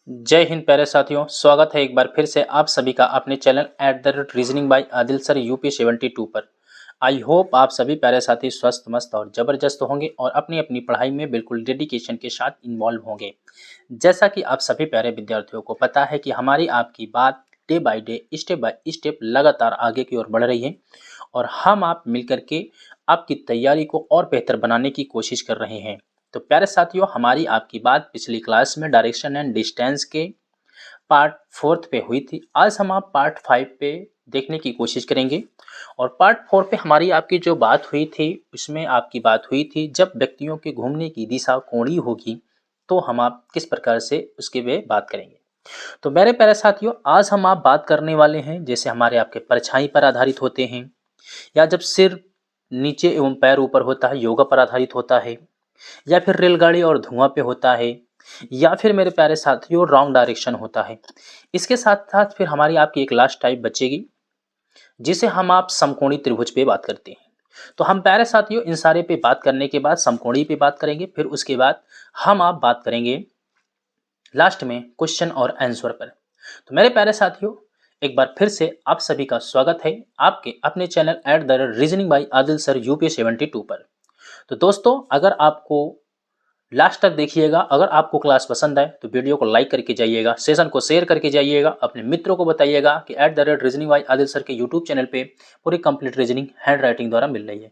जय हिंद प्यारे साथियों, स्वागत है एक बार फिर से आप सभी का अपने channel at the rate reasoning by Adil sir UP 72 पर। आई होप आप सभी प्यारे साथी स्वस्थ मस्त और ज़बरदस्त होंगे और अपनी अपनी पढ़ाई में बिल्कुल डेडिकेशन के साथ इन्वॉल्व होंगे। जैसा कि आप सभी प्यारे विद्यार्थियों को पता है कि हमारी आपकी बात day by day step by step लगातार आगे की ओर बढ़ रही है और हम आप मिलकर के आपकी तैयारी को और बेहतर बनाने की कोशिश कर रहे हैं। तो प्यारे साथियों, हमारी आपकी बात पिछली क्लास में डायरेक्शन एंड डिस्टेंस के पार्ट 4 पे हुई थी। आज हम आप पार्ट 5 पे देखने की कोशिश करेंगे और पार्ट 4 पे हमारी आपकी जो बात हुई थी उसमें आपकी बात हुई थी जब व्यक्तियों के घूमने की दिशा कोणीय होगी तो हम आप किस प्रकार से उसके वे बात करेंगे। तो मेरे प्यारे साथियों, आज हम आप बात करने वाले हैं जैसे हमारे आपके परछाई पर आधारित होते हैं, या जब सिर नीचे एवं पैर ऊपर होता है योगा पर आधारित होता है, या फिर रेलगाड़ी और धुआं पे होता है, या फिर मेरे प्यारे साथियों रॉन्ग डायरेक्शन होता है। इसके साथ साथ फिर हमारी आपकी एक लास्ट टाइप बचेगी जिसे हम आप समकोणी त्रिभुज पे बात करते हैं। तो हम प्यारे साथियों इन सारे पे बात करने के बाद समकोणी पे बात करेंगे, फिर उसके बाद हम आप बात करेंगे लास्ट में क्वेश्चन और आंसर पर। तो मेरे प्यारे साथियों, एक बार फिर से आप सभी का स्वागत है आपके अपने channel at the reasoning by Adil sir UP 72 पर। तो दोस्तों, अगर आपको लास्ट तक देखिएगा, अगर आपको क्लास पसंद आए तो वीडियो को लाइक करके जाइएगा, सेशन को शेयर करके जाइएगा, अपने मित्रों को बताइएगा कि at the rate reasoning by Adil sir के यूट्यूब चैनल पे पूरी कंप्लीट रीजनिंग हैंड राइटिंग द्वारा मिल रही है।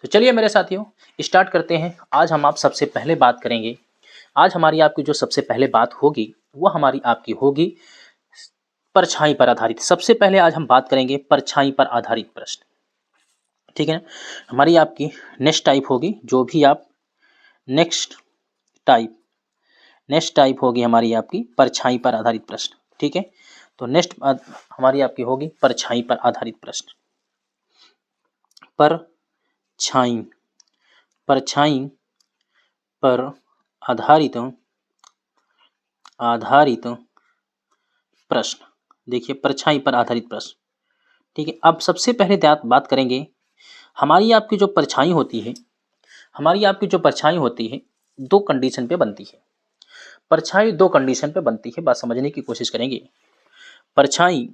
तो चलिए मेरे साथियों स्टार्ट करते हैं। आज हम आप सबसे पहले बात करेंगे, आज हमारी आपकी जो सबसे पहले बात होगी वो हमारी आपकी होगी परछाई पर आधारित। सबसे पहले आज हम बात करेंगे परछाई पर आधारित प्रश्न, ठीक है ना। हमारी आपकी नेक्स्ट टाइप होगी जो भी आप नेक्स्ट टाइप होगी हमारी आपकी परछाई पर आधारित प्रश्न, ठीक है। तो नेक्स्ट हमारी आपकी होगी परछाई पर आधारित प्रश्न। परछाई परछाई पर आधारित प्रश्न। देखिए परछाई पर आधारित प्रश्न, ठीक है। अब सबसे पहले बात करेंगे हमारी आपकी जो परछाई होती है, हमारी आपकी जो परछाई होती है दो कंडीशन पे बनती है। परछाई दो कंडीशन पे बनती है, बात समझने की कोशिश करेंगे। परछाई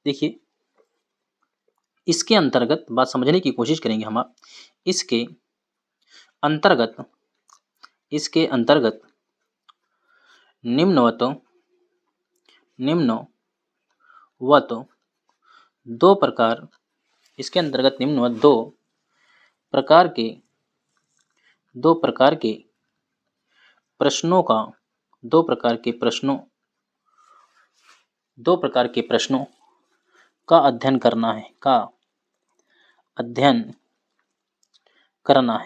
देखिए इसके अंतर्गत बात समझने की कोशिश करेंगे हम आप। इसके अंतर्गत निम्नवत दो प्रकार, इसके अंतर्गत निम्नवत दो प्रकार के प्रश्नों का अध्ययन करना है, अध्ययन करना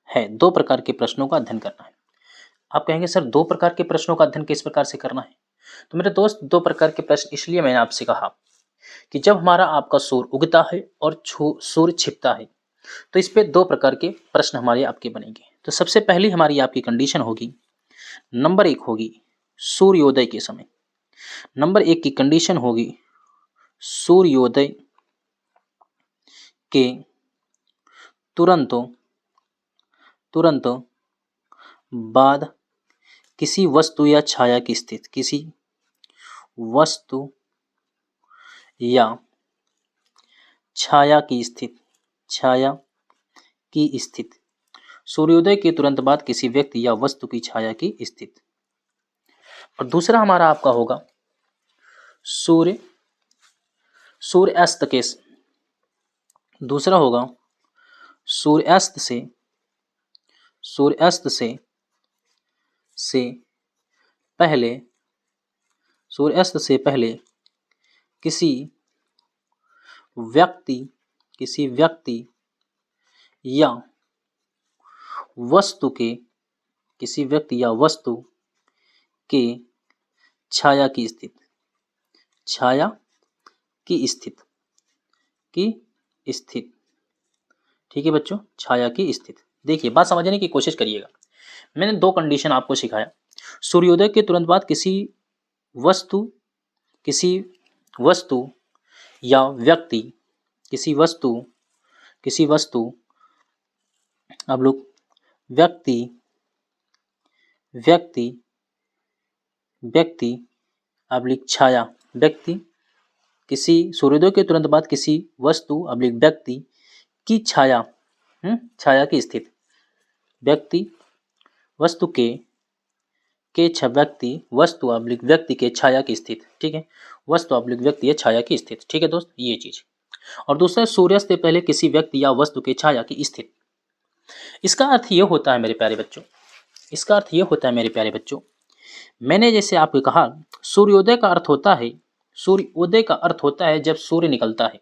है। दो प्रकार के प्रश्नों का अध्ययन करना है। आप कहेंगे सर दो प्रकार के प्रश्नों का अध्ययन किस प्रकार से करना है। तो मेरे दोस्त, दो प्रकार के प्रश्न इसलिए मैंने आपसे कहा कि जब हमारा आपका सूर्य उगता है और सूर्य छिपता है तो इस पे दो प्रकार के प्रश्न हमारे आपके बनेंगे। तो सबसे पहली हमारी आपकी कंडीशन होगी, नंबर एक होगी सूर्योदय के समय। नंबर एक की कंडीशन होगी सूर्योदय के तुरंत बाद किसी वस्तु या छाया की स्थिति, किसी वस्तु या छाया की स्थिति, सूर्योदय के तुरंत बाद किसी व्यक्ति या वस्तु की छाया की स्थिति। और दूसरा हमारा आपका होगा सूर्यास्त के, दूसरा होगा सूर्यास्त से पहले किसी व्यक्ति या वस्तु के छाया की स्थिति, ठीक है बच्चों, छाया की स्थिति। देखिए बात समझने की कोशिश करिएगा। मैंने दो कंडीशन आपको सिखाया। सूर्योदय के तुरंत बाद किसी वस्तु या व्यक्ति, किसी वस्तु आप लोग व्यक्ति व्यक्ति व्यक्ति अब्लिक छाया, व्यक्ति किसी सूर्योदय के तुरंत बाद किसी वस्तु अब्लिक व्यक्ति की छाया, छाया की स्थिति, व्यक्ति वस्तु के व्यक्ति वस्तु अब्लिक व्यक्ति के छाया की स्थिति, ठीक है, वस्तु अब्लिक व्यक्ति या छाया की स्थिति, ठीक है दोस्त, ये चीज। और दूसरा सूर्यास्त से पहले किसी व्यक्ति या वस्तु के छाया की स्थिति। इसका अर्थ ये होता है मेरे प्यारे बच्चों, इसका अर्थ ये होता है मेरे प्यारे बच्चों, मैंने जैसे आपको कहा सूर्योदय का अर्थ होता है, सूर्योदय का अर्थ होता है जब सूर्य निकलता है,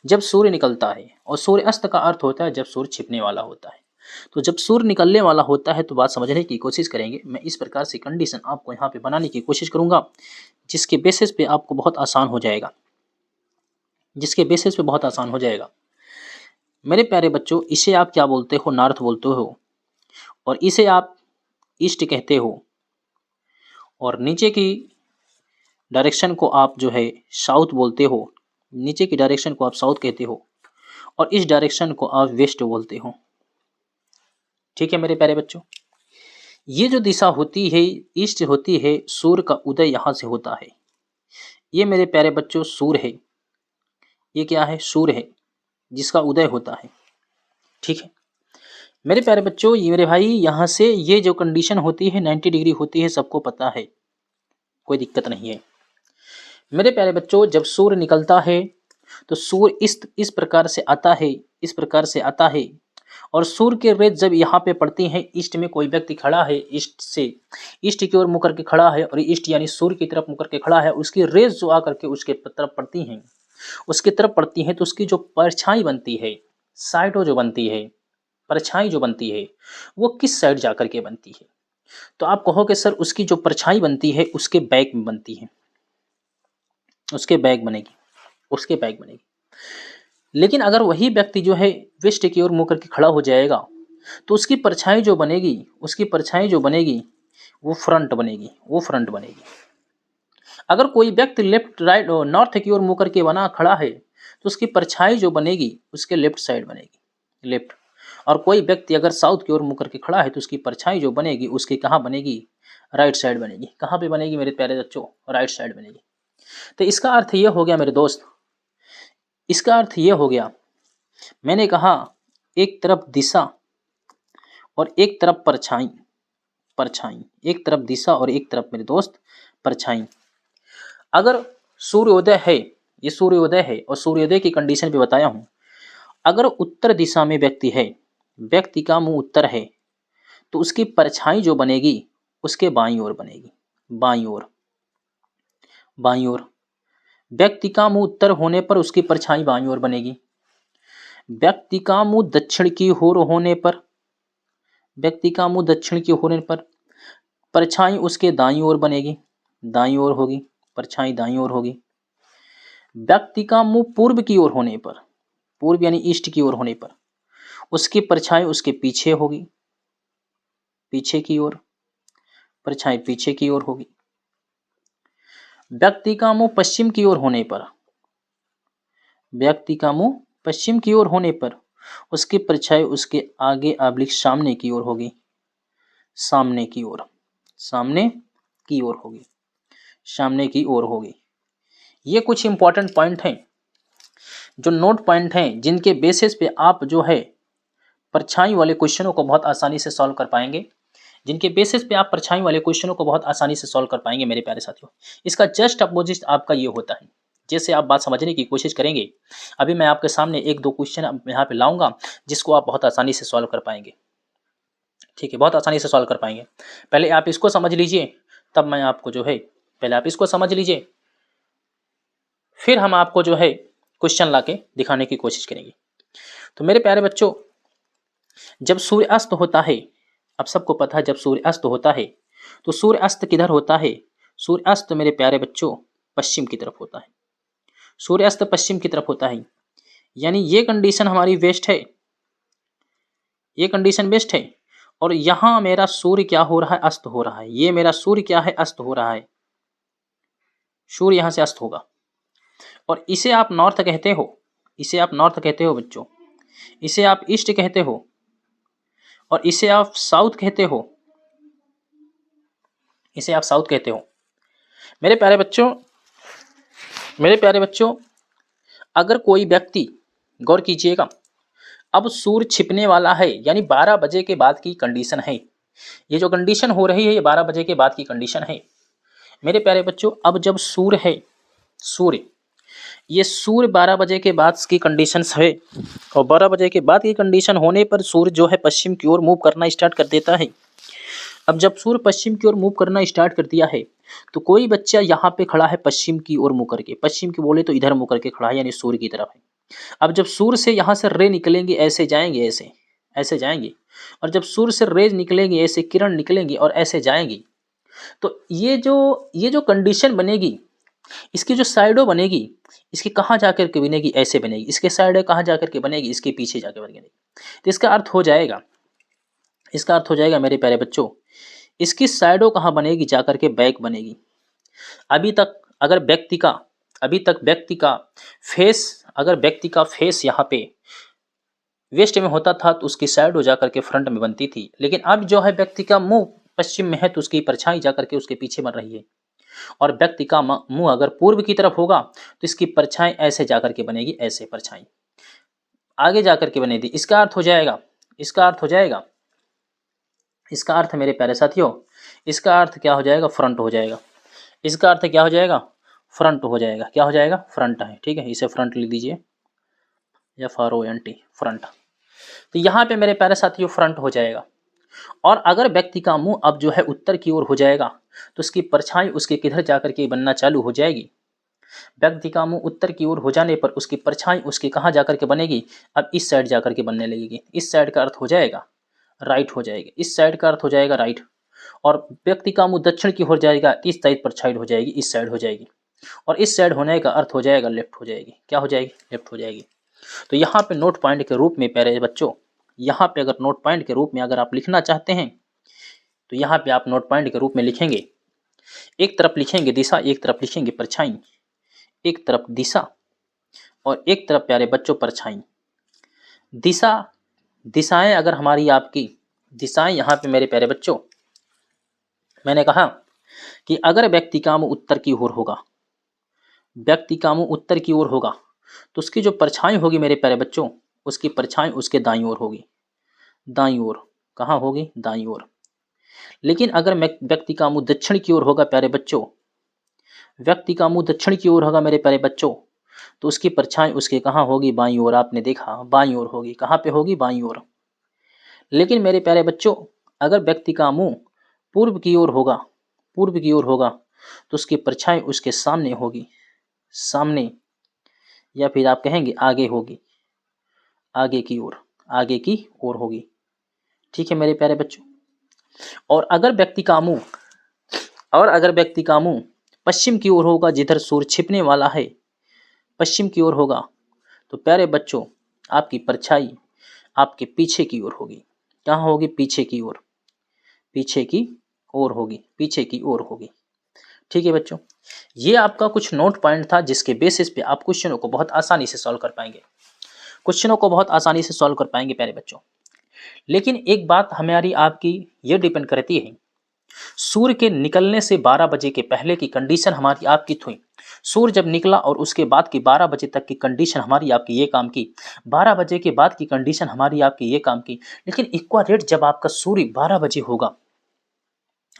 जब सूर्य निकलता है, और सूर्यास्त का अर्थ होता है जब सूर्य छिपने वाला होता है। तो जब सूर्य निकलने वाला होता है तो बात समझने की कोशिश करेंगे। मैं इस प्रकार से कंडीशन आपको यहाँ पे बनाने की कोशिश करूंगा जिसके बेसिस पे आपको बहुत आसान हो जाएगा, जिसके बेसिस पे बहुत आसान हो जाएगा मेरे प्यारे बच्चों। इसे आप क्या बोलते हो, नॉर्थ बोलते हो, और इसे आप ईस्ट कहते हो, और नीचे की डायरेक्शन को आप जो है साउथ बोलते हो, नीचे की डायरेक्शन को आप साउथ कहते हो, और इस डायरेक्शन को आप वेस्ट बोलते हो, ठीक है मेरे प्यारे बच्चों। ये जो दिशा होती है ईस्ट होती है, सूर्य का उदय यहाँ से होता है, ये मेरे प्यारे बच्चों सूर्य है, ये क्या है, सूर्य है जिसका उदय होता है, ठीक है मेरे प्यारे बच्चों। ये मेरे भाई यहाँ से ये जो कंडीशन होती है 90 डिग्री होती है, सबको पता है, कोई दिक्कत नहीं है मेरे प्यारे बच्चों। जब सूर्य निकलता है तो सूर्य इस प्रकार से आता है, इस प्रकार से आता है, और सूर्य के रेज जब यहाँ पे पड़ती हैं, ईस्ट में कोई व्यक्ति खड़ा है, ईस्ट से ईस्ट की ओर मुँह करके खड़ा है, और ईस्ट यानी सूर्य की तरफ मुँह करके खड़ा है, उसकी रेज जो आकर के उसके तरफ पड़ती हैं, उसकी तरफ पड़ती हैं, तो उसकी जो परछाई बनती है, साइडो जो बनती है, परछाई जो बनती है, वो किस साइड जा करके बनती है, तो आप कहोगे सर उसकी जो परछाई बनती है उसके बैक में बनती है, उसके बैक बनेगी, उसके बैक बनेगी। लेकिन अगर वही व्यक्ति जो है वेस्ट की ओर मुँह करके खड़ा हो जाएगा तो उसकी परछाई जो बनेगी, उसकी परछाई जो बनेगी वो फ्रंट बनेगी, वो फ्रंट बनेगी। अगर कोई व्यक्ति लेफ्ट राइट नॉर्थ की ओर मुँह करके बना खड़ा है तो उसकी परछाई जो बनेगी उसके लेफ्ट साइड बनेगी, लेफ्ट। और कोई व्यक्ति अगर साउथ की ओर मुँह करके खड़ा है तो उसकी परछाई जो बनेगी उसकी कहाँ बनेगी, राइट साइड बनेगी। कहाँ पे बनेगी मेरे प्यारे बच्चों, राइट साइड बनेगी। तो इसका अर्थ ये हो गया मेरे दोस्त, इसका अर्थ ये हो गया, मैंने कहा एक तरफ दिशा और एक तरफ परछाई, परछाई एक तरफ दिशा और एक तरफ मेरे दोस्त परछाई। अगर सूर्योदय है, ये सूर्योदय है, और सूर्योदय की कंडीशन भी बताया हूं, अगर उत्तर दिशा में व्यक्ति है, व्यक्ति का मुंह उत्तर है, तो उसकी परछाई जो बनेगी उसके बाईं ओर बनेगी, बाईं ओर, बाईं ओर। व्यक्ति का मुंह उत्तर होने पर उसकी परछाई बाईं ओर बनेगी। व्यक्ति का मुंह दक्षिण की ओर होने पर, व्यक्ति का मुंह दक्षिण की ओर होने पर परछाई उसके दाईं ओर बनेगी, दाईं ओर होगी, परछाई दाईं ओर होगी। व्यक्ति का मुंह पूर्व की ओर होने पर, पूर्व यानी ईस्ट की ओर होने पर उसकी परछाई उसके पीछे होगी, पीछे की ओर, परछाई पीछे की ओर होगी। व्यक्ति का मुंह पश्चिम की ओर होने पर, व्यक्ति का मुंह पश्चिम की ओर होने पर उसकी परछाई उसके आगे अब्लिक सामने की ओर होगी, सामने की ओर, सामने की ओर होगी, सामने की ओर होगी। ये कुछ इंपॉर्टेंट पॉइंट हैं, जो नोट पॉइंट हैं, जिनके बेसिस पे आप जो है परछाई वाले क्वेश्चनों को बहुत आसानी से सॉल्व कर पाएंगे, जिनके बेसिस पे आप परछाई वाले क्वेश्चनों को बहुत आसानी से सॉल्व कर पाएंगे मेरे प्यारे साथियों। इसका जस्ट अपोजिट आपका ये होता है, जैसे आप बात समझने की कोशिश करेंगे। अभी मैं आपके सामने एक दो क्वेश्चन यहाँ पे लाऊंगा जिसको आप बहुत आसानी से सॉल्व कर पाएंगे, ठीक है, बहुत आसानी से सॉल्व कर पाएंगे। पहले आप इसको समझ लीजिए, तब मैं आपको जो है, पहले आप इसको समझ लीजिए, फिर हम आपको जो है क्वेश्चन ला के दिखाने की कोशिश करेंगे। तो मेरे प्यारे बच्चों, जब सूर्य अस्त होता है, अब सबको पता है जब सूर्य अस्त होता है तो सूर्य अस्त किधर होता है, सूर्य अस्त मेरे प्यारे बच्चों पश्चिम की तरफ होता है, सूर्य अस्त पश्चिम की तरफ होता है। यानी ये कंडीशन हमारी वेस्ट है, ये कंडीशन बेस्ट है, और यहां मेरा सूर्य क्या हो रहा है, अस्त हो रहा है। ये मेरा सूर्य क्या है, अस्त हो रहा है, सूर्य यहां से अस्त होगा, और इसे आप नॉर्थ कहते हो, इसे आप नॉर्थ कहते हो बच्चों, इसे आप ईस्ट कहते हो, और इसे आप साउथ कहते हो, इसे आप साउथ कहते हो। मेरे प्यारे बच्चों, मेरे प्यारे बच्चों, अगर कोई व्यक्ति, गौर कीजिएगा, अब सूर्य छिपने वाला है, यानी 12 बजे के बाद की कंडीशन है। ये जो कंडीशन हो रही है ये 12 बजे के बाद की कंडीशन है। मेरे प्यारे बच्चों, अब जब सूर्य है, सूर्य, ये सूर्य 12 बजे के बाद की कंडीशन है, और 12 बजे के बाद की कंडीशन होने पर सूर्य जो है पश्चिम की ओर मूव करना स्टार्ट कर देता है। अब जब सूर्य पश्चिम की ओर मूव करना स्टार्ट कर दिया है, तो कोई बच्चा यहाँ पे खड़ा है पश्चिम की ओर मुँह करके, पश्चिम की बोले तो इधर मुँह करके खड़ा है, यानी सूर्य की तरफ है। अब जब सूर्य से यहाँ से रे निकलेंगे, ऐसे जाएंगे, ऐसे ऐसे जाएंगे, और जब सूर्य से रेज निकलेंगे, ऐसे किरण निकलेंगी और ऐसे जाएंगी, तो ये जो कंडीशन बनेगी, इसकी जो साइडो बनेगी, इसकी कहाँ जाकर के बनेगी, ऐसे बनेगी, इसके साइड कहाँ जाकर के बनेगी, इसके पीछे जाकर बनेगी। तो इसका अर्थ हो जाएगा, इसका अर्थ हो जाएगा मेरे प्यारे बच्चों, इसकी साइडो कहाँ बनेगी, जाकर के बैक बनेगी। अभी तक अगर व्यक्ति का, अभी तक व्यक्ति का फेस, अगर व्यक्ति का फेस यहाँ पे वेस्ट में होता था तो उसकी साइड हो जाकर के फ्रंट में बनती थी, लेकिन अब जो है व्यक्ति का मुंह पश्चिम में है तो उसकी परछाई जाकर के उसके पीछे बन रही है। और व्यक्ति का मुंह अगर पूर्व की तरफ होगा तो इसकी परछाई ऐसे जाकर के बनेगी, ऐसे परछाई आगे जाकर के बनेगी। इसका अर्थ हो जाएगा, इसका अर्थ हो जाएगा, इसका अर्थ मेरे प्यारे साथियों, इसका अर्थ क्या हो जाएगा, फ्रंट हो जाएगा। इसका अर्थ क्या हो जाएगा, फ्रंट हो जाएगा। क्या हो जाएगा, फ्रंट है, ठीक है, इसे फ्रंट लिख दीजिए, FRONT, फ्रंट। तो यहाँ पे मेरे प्यारे साथियों फ्रंट हो जाएगा। और अगर व्यक्ति का मुंह अब जो है उत्तर की ओर हो जाएगा तो उसकी परछाई उसके किधर जाकर के बनना चालू हो जाएगी। व्यक्ति का मुंह उत्तर की ओर हो जाने पर उसकी परछाई उसके कहाँ जाकर के बनेगी, अब इस साइड जाकर के बनने लगेगी। इस साइड का अर्थ हो जाएगा राइट हो जाएगा, इस साइड का अर्थ हो जाएगा राइट। और व्यक्ति का मुंह दक्षिण की ओर जाएगा, इस साइड परछाई हो जाएगी, इस साइड हो जाएगी। और इस साइड होने का अर्थ हो जाएगा लेफ्ट हो जाएगी। क्या हो जाएगी, लेफ्ट हो जाएगी। तो यहाँ पे नोट पॉइंट के रूप में प्यारे बच्चों, यहाँ पे अगर नोट पॉइंट के रूप में अगर आप लिखना चाहते हैं तो यहाँ पे आप नोट पॉइंट के रूप में लिखेंगे, एक तरफ लिखेंगे दिशा, एक तरफ लिखेंगे परछाई, एक तरफ दिशा और एक तरफ प्यारे बच्चों परछाई। दिशा, दिशाएं अगर हमारी आपकी दिशाएं, यहाँ पे मेरे प्यारे बच्चों मैंने कहा कि अगर व्यक्ति का मुंह उत्तर की ओर होगा, व्यक्ति का मुंह उत्तर की ओर होगा तो उसकी जो परछाई होगी मेरे प्यारे बच्चों, उसकी परछाई उसके दाईं ओर होगी, दाईं ओर। कहाँ होगी, दाईं ओर। लेकिन अगर व्यक्ति का मुंह दक्षिण की ओर होगा प्यारे बच्चों, व्यक्ति का मुंह दक्षिण की ओर होगा मेरे प्यारे बच्चों, तो उसकी परछाई उसके कहाँ होगी, बाईं ओर। आपने देखा बाईं ओर होगी, कहाँ पे होगी, बाईं ओर। लेकिन मेरे प्यारे बच्चों अगर व्यक्ति का मुंह पूर्व की ओर होगा, पूर्व की ओर होगा तो उसकी परछाई उसके सामने होगी, सामने, या फिर आप कहेंगे आगे होगी, आगे की ओर, आगे की ओर होगी। ठीक है मेरे प्यारे बच्चों। और अगर व्यक्ति का मुंह, और अगर व्यक्ति का मुंह पश्चिम की ओर होगा, जिधर सूर्य छिपने वाला है, पश्चिम की ओर होगा, तो प्यारे बच्चों आपकी परछाई आपके पीछे की ओर होगी। कहाँ होगी, पीछे की ओर, पीछे की ओर होगी, पीछे की ओर होगी। ठीक है बच्चों, ये आपका कुछ नोट पॉइंट था जिसके बेसिस पे आप क्वेश्चनों को बहुत आसानी से सॉल्व कर पाएंगे, क्वेश्चनों को बहुत आसानी से सॉल्व कर पाएंगे प्यारे बच्चों। लेकिन एक बात हमारी आपकी ये डिपेंड करती है, सूर्य के निकलने से 12 बजे के पहले की कंडीशन हमारी आपकी थी। सूर्य जब निकला और उसके बाद की 12 बजे तक की कंडीशन हमारी आपकी ये काम की, 12 बजे के बाद की कंडीशन हमारी आपकी ये काम की। लेकिन इक्वा रेट जब आपका सूर्य 12 बजे होगा,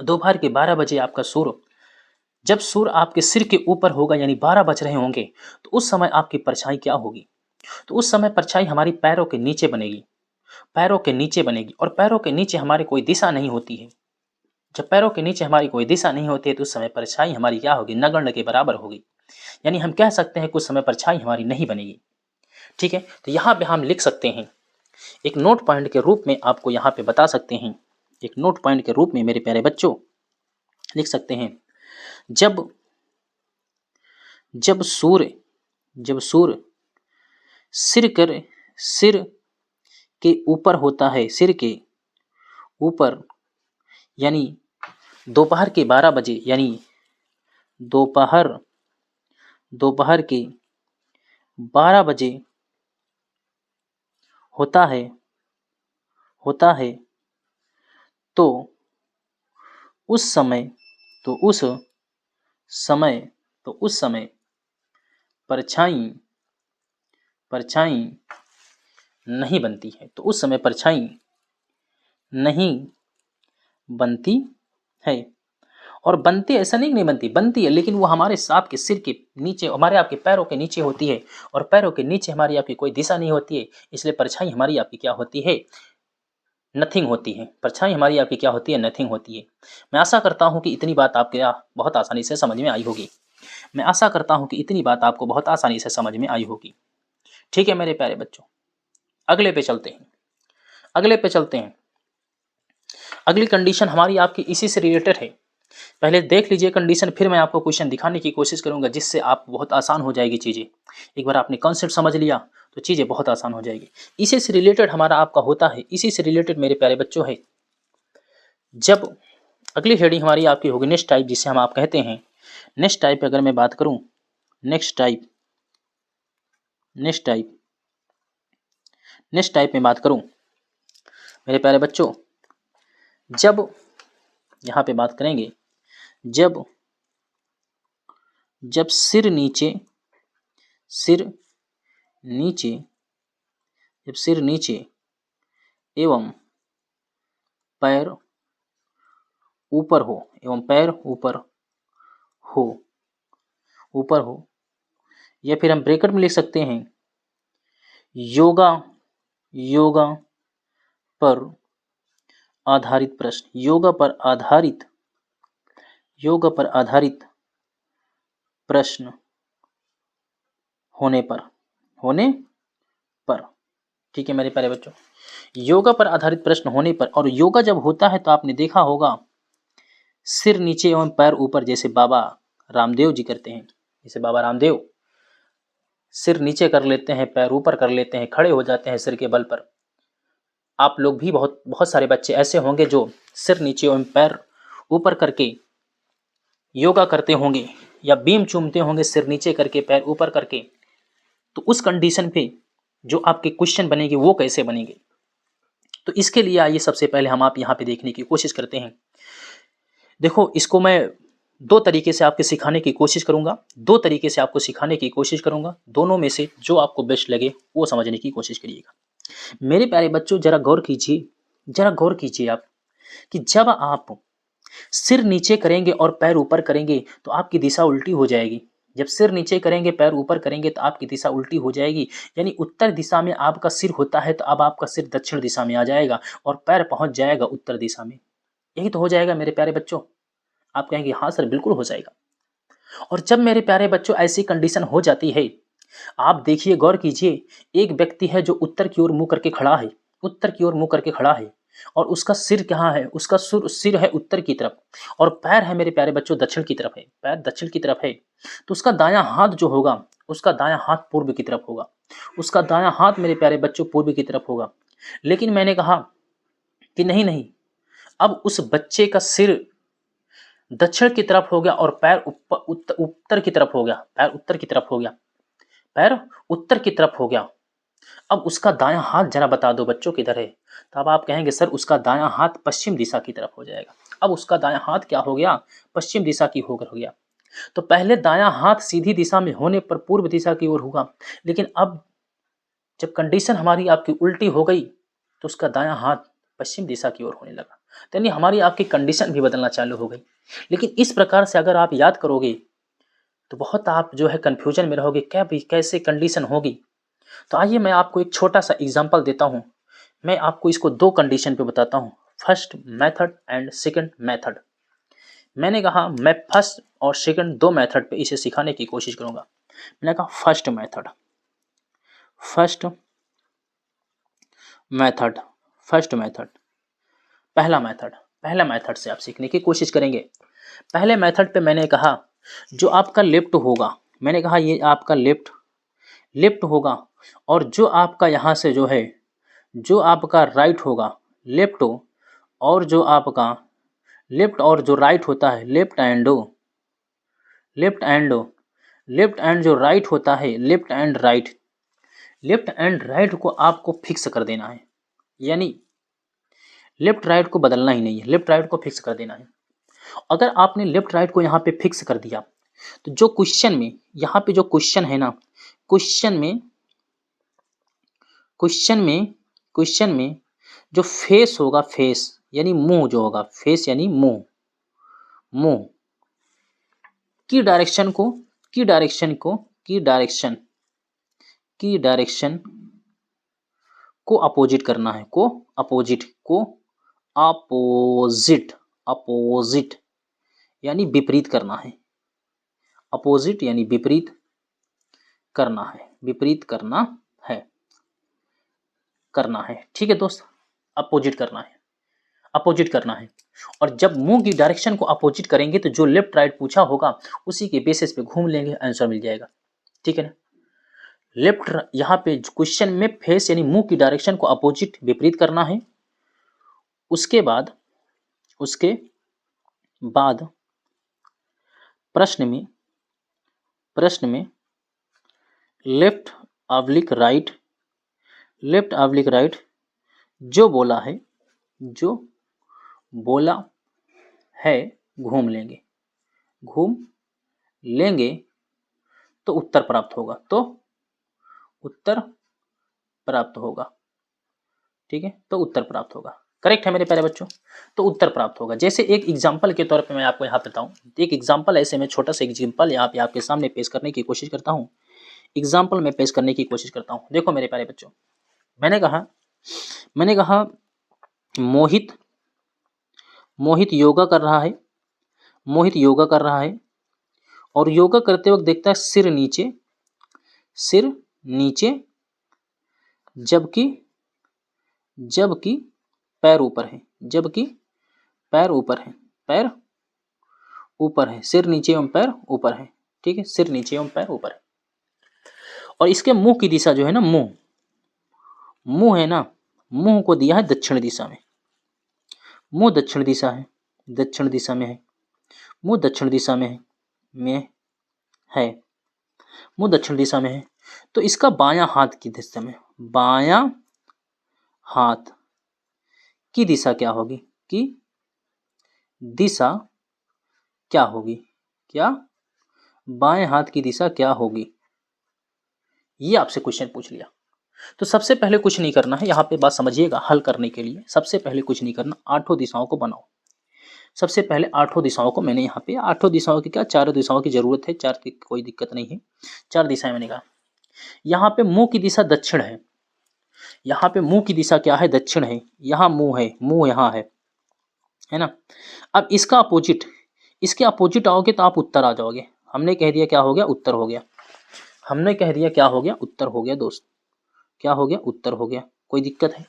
दोपहर के 12 बजे आपका सूर्य, जब सूर्य आपके सिर के ऊपर होगा, यानी 12 बज रहे होंगे, तो उस समय आपकी परछाई क्या होगी, तो उस समय परछाई हमारी पैरों के नीचे बनेगी, पैरों के नीचे बनेगी। और पैरों के नीचे हमारी कोई दिशा नहीं होती है। जब पैरों के नीचे हमारी कोई दिशा नहीं होती है तो उस समय परछाई हमारी क्या होगी, नगण्य के बराबर होगी। यानी हम कह सकते हैं कुछ समय परछाई हमारी नहीं बनेगी। ठीक है, तो यहाँ पे हम लिख सकते हैं, एक नोट पॉइंट के रूप में आपको यहाँ पे बता सकते हैं, एक नोट पॉइंट के रूप में मेरे प्यारे बच्चों लिख सकते हैं, जब जब सूर्य, जब सूर्य सिर के ऊपर होता है, सिर के ऊपर, यानी दोपहर के 12 बजे, यानी दोपहर दोपहर के 12 बजे होता है, होता है तो उस समय तो उस समय तो उस समय परछाई परछाई नहीं बनती है। तो उस समय परछाई नहीं बनती है। और बनती ऐसा नहीं कि नहीं बनती, बनती है, लेकिन वो हमारे आपके सिर के नीचे, हमारे आपके पैरों के नीचे होती है, और पैरों के नीचे हमारी आपकी कोई दिशा नहीं होती है, इसलिए परछाई हमारी आपकी क्या होती है, नथिंग होती है। परछाई हमारी आपकी क्या होती है, नथिंग होती है। मैं आशा करता हूँ कि इतनी बात आपके बहुत आसानी से समझ में आई होगी। मैं आशा करता हूँ कि इतनी बात आपको बहुत आसानी से समझ में आई होगी। ठीक है मेरे प्यारे बच्चों, अगले पे चलते हैं। अगले पे चलते हैं। अगली कंडीशन हमारी आपकी इसी से रिलेटेड है। पहले देख लीजिए कंडीशन, फिर मैं आपको क्वेश्चन दिखाने की कोशिश करूंगा, जिससे आप बहुत आसान हो जाएगी चीज़ें। एक बार आपने कॉन्सेप्ट समझ लिया तो चीज़ें बहुत आसान हो जाएगी। इसी से रिलेटेड हमारा आपका होता है, इसी से रिलेटेड मेरे प्यारे बच्चों है। जब अगली हेडिंग हमारी आपकी होगी नेक्स्ट टाइप, जिसे हम आप कहते हैं नेक्स्ट टाइप। अगर मैं बात करूं नेक्स्ट टाइप में बात करूं मेरे प्यारे बच्चों, जब यहाँ पे बात करेंगे, जब सिर नीचे एवं पैर ऊपर हो, या फिर हम ब्रैकेट में लिख सकते हैं योगा पर आधारित प्रश्न, योगा पर आधारित प्रश्न होने पर। ठीक है मेरे प्यारे बच्चों, योगा पर आधारित प्रश्न होने पर। और योगा जब होता है तो आपने देखा होगा सिर नीचे एवं पैर ऊपर, जैसे बाबा रामदेव जी करते हैं। जैसे बाबा रामदेव सिर नीचे कर लेते हैं, पैर ऊपर कर लेते हैं, खड़े हो जाते हैं सिर के बल पर। आप लोग भी बहुत सारे बच्चे ऐसे होंगे जो सिर नीचे एवं पैर ऊपर करके योगा करते होंगे, या बीम चूमते होंगे सिर नीचे करके पैर ऊपर करके। तो उस कंडीशन पे जो आपके क्वेश्चन बनेंगे वो कैसे बनेंगे, तो इसके लिए आइए सबसे पहले हम आप यहाँ पे देखने की कोशिश करते हैं। देखो, इसको मैं दो तरीके से आपके सिखाने की कोशिश करूंगा, दोनों में से जो आपको बेस्ट लगे वो समझने की कोशिश करिएगा। मेरे प्यारे बच्चों, जरा गौर कीजिए आप कि जब आप सिर नीचे करेंगे और पैर ऊपर करेंगे तो आपकी दिशा उल्टी हो जाएगी। जब सिर नीचे करेंगे पैर ऊपर करेंगे तो आपकी दिशा उल्टी हो जाएगी, यानी उत्तर दिशा में आपका सिर होता है तो अब आपका सिर दक्षिण दिशा में आ जाएगा और पैर पहुंच जाएगा उत्तर दिशा में। यही तो हो जाएगा मेरे प्यारे बच्चों। आप कहेंगे हाँ सर बिल्कुल हो जाएगा। और जब मेरे प्यारे बच्चों ऐसी कंडीशन हो जाती है, आप देखिए, गौर कीजिए, एक व्यक्ति है जो उत्तर की ओर मुंह करके खड़ा है, और उसका सिर कहाँ है, उसका सिर है उत्तर की तरफ, और पैर है मेरे प्यारे बच्चों दक्षिण की तरफ है। तो उसका दायां हाथ जो होगा, उसका दायां हाथ पूर्व की तरफ मेरे प्यारे बच्चों पूर्व की तरफ होगा। लेकिन मैंने कहा कि नहीं, अब उस बच्चे का सिर दक्षिण की तरफ हो गया और पैर उत्तर की तरफ हो गया। अब उसका दायां हाथ जरा बता दो बच्चों किधर है। तो अब आप कहेंगे सर उसका दायां हाथ पश्चिम दिशा की तरफ हो जाएगा। अब उसका दायां हाथ क्या हो गया, पश्चिम दिशा की हो गया। तो पहले दायां हाथ सीधी दिशा में होने पर पूर्व दिशा की ओर होगा, लेकिन अब जब कंडीशन हमारी आपकी उल्टी हो गई तो उसका दायां हाथ पश्चिम दिशा की ओर होने लगा। तो यानी हमारी आपकी कंडीशन भी बदलना चालू हो गई। लेकिन इस प्रकार से अगर आप याद करोगे तो बहुत आप जो है कंफ्यूजन में रहोगे, क्या भी कैसे कंडीशन होगी। तो आइए मैं आपको एक छोटा सा एग्जांपल देता हूं। मैं आपको इसको दो कंडीशन पे बताता हूं, first method and second method. मैंने कहा मैं फर्स्ट और सेकंड दो मेथड पे इसे सिखाने की कोशिश करूंगा। मैंने कहा फर्स्ट मेथड पहला मेथड से आप सीखने की कोशिश करेंगे। पहले मेथड पे मैंने कहा जो आपका लेफ्ट होगा, मैंने कहा ये आपका लेफ्ट होगा, और जो आपका यहाँ से जो है, जो आपका राइट होगा, लेफ्ट और जो आपका लेफ्ट और जो राइट होता है, लेफ्ट एंड जो राइट होता है, लेफ्ट एंड राइट को आपको फिक्स कर देना है। यानी लेफ्ट राइट को बदलना ही नहीं है, लेफ्ट राइट को फिक्स कर देना है। अगर आपने लेफ्ट राइट को यहाँ पे फिक्स कर दिया तो जो क्वेश्चन में, यहाँ पे जो क्वेश्चन है ना, क्वेश्चन में जो फेस होगा, फेस यानी मुंह जो होगा, फेस यानी मुंह, मुंह की डायरेक्शन को, की डायरेक्शन को अपोजिट करना है, अपोजिट यानी विपरीत करना है, अपोजिट यानी विपरीत करना है, ठीक है दोस्त, अपोजिट करना है। और जब मुंह की डायरेक्शन को अपोजिट करेंगे तो जो लेफ्ट राइट पूछा होगा उसी के बेसिस पे घूम लेंगे, आंसर मिल जाएगा, ठीक है ना। लेफ्ट यहाँ पे क्वेश्चन में फेस यानी मुंह की डायरेक्शन को अपोजिट, विपरीत करना है। उसके बाद प्रश्न में लेफ्ट ऑब्लिक राइट जो बोला है घूम लेंगे तो उत्तर प्राप्त होगा, ठीक है, तो उत्तर प्राप्त होगा। करेक्ट है मेरे प्यारे बच्चों, तो उत्तर प्राप्त होगा। जैसे एक एग्जांपल के तौर पे मैं आपको यहाँ बताऊं, एक एग्जांपल ऐसे मैं छोटा सा एग्जांपल यहाँ पे आपके सामने पेश करने की कोशिश करता हूँ, देखो मेरे प्यारे बच्चों, मैंने कहा मोहित योगा कर रहा है और योगा करते वक्त देखता है सिर नीचे जबकि पैर ऊपर है, सिर नीचे एवं पैर ऊपर है, ठीक है, सिर नीचे एवं पैर ऊपर है। और इसके मुंह की दिशा जो है ना, मुंह है ना, मुंह को दिया है दक्षिण दिशा में, मुंह दक्षिण दिशा में है, मुंह दक्षिण दिशा में है। तो इसका बायां हाथ की दिशा क्या होगी, बाएं हाथ की दिशा क्या होगी, ये आपसे क्वेश्चन पूछ लिया। तो सबसे पहले कुछ नहीं करना है, यहाँ पे बात समझिएगा, हल करने के लिए सबसे पहले कुछ नहीं करना, आठों दिशाओं को बनाओ। सबसे पहले आठों दिशाओं को मैंने यहाँ पे, आठों दिशाओं की क्या, चारों दिशाओं की जरूरत है, चार की कोई दिक्कत नहीं है, चार दिशाएं मैंने कहा। यहाँ पे मुंह की दिशा दक्षिण है, यहाँ पे मुंह की दिशा क्या है, दक्षिण है, यहाँ मुंह है, मुंह यहाँ है ना। अब इसका अपोजिट, इसके अपोजिट आओगे तो आप उत्तर आ जाओगे। हमने कह दिया क्या हो गया, उत्तर हो गया। उत्तर हो गया दोस्त, क्या हो गया, उत्तर हो गया। कोई दिक्कत है,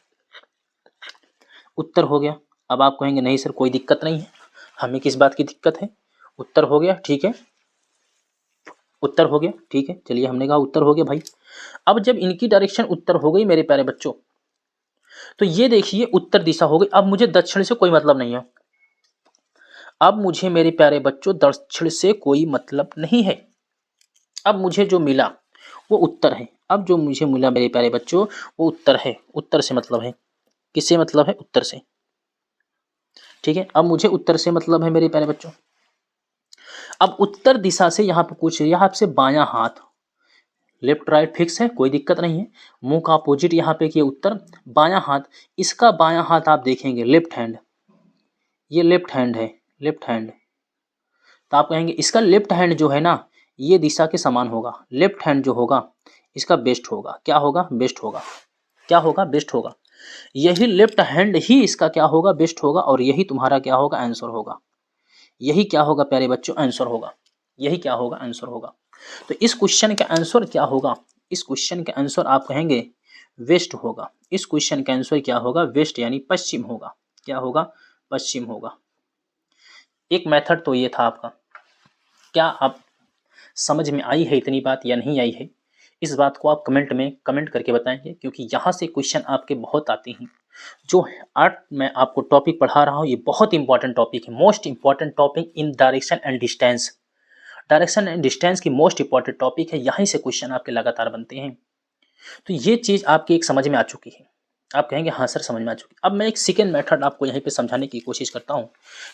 उत्तर हो गया। अब आप कहेंगे नहीं सर कोई दिक्कत नहीं है, हमें किस बात की दिक्कत है, उत्तर हो गया, ठीक है, उत्तर हो गया, ठीक है, चलिए हमने कहा उत्तर हो गया भाई। अब जब इनकी डायरेक्शन उत्तर हो गई मेरे प्यारे बच्चों, तो ये देखिए उत्तर दिशा हो गई। अब मुझे दक्षिण से कोई मतलब नहीं है, अब मुझे मेरे प्यारे बच्चों दक्षिण से कोई मतलब नहीं है। अब मुझे जो मिला वो उत्तर है, अब जो मुझे मिला मेरे प्यारे बच्चों वो उत्तर है, उत्तर से मतलब है, किससे मतलब है, उत्तर से, ठीक है। अब मुझे उत्तर से मतलब है मेरे प्यारे बच्चों। अब उत्तर दिशा से यहाँ पे पूछ रही है आपसे बायां हाथ, लेफ्ट राइट फिक्स है, कोई दिक्कत नहीं है, मुंह का अपोजिट यहाँ पे किया उत्तर, बायां हाथ, इसका बायां हाथ आप देखेंगे लेफ्ट हैंड, ये लेफ्ट हैंड है, तो आप कहेंगे इसका लेफ्ट हैंड जो है ना ये दिशा के समान होगा, लेफ्ट हैंड जो होगा इसका बेस्ट होगा, क्या होगा, बेस्ट होगा, क्या होगा, बेस्ट होगा। यही लेफ्ट हैंड ही इसका क्या होगा, बेस्ट होगा, और यही तुम्हारा क्या होगा, आंसर होगा। यही क्या होगा प्यारे बच्चों, आंसर होगा, यही क्या होगा, आंसर होगा। तो इस क्वेश्चन का आंसर क्या होगा, इस क्वेश्चन का आंसर आप कहेंगे वेस्ट होगा, इस क्वेश्चन का आंसर क्या होगा, वेस्ट यानी पश्चिम होगा, क्या होगा, पश्चिम होगा। एक मेथड तो ये था आपका, क्या आप समझ में आई है इतनी बात या नहीं आई है, इस बात को आप कमेंट में कमेंट करके बताएंगे, क्योंकि यहाँ से क्वेश्चन आपके बहुत आते हैं। जो आज मैं आपको टॉपिक पढ़ा रहा हूँ ये बहुत इंपॉर्टेंट टॉपिक है, most important topic in direction and distance, direction and distance की मोस्ट इंपॉर्टेंट टॉपिक है, यहीं से क्वेश्चन आपके लगातार बनते हैं। तो ये चीज़ आपकी एक समझ में आ चुकी है। आप कहेंगे हाँ सर समझ में आ चुकी। अब मैं एक सेकेंड मेथड आपको यहीं पे समझाने की कोशिश करता हूँ।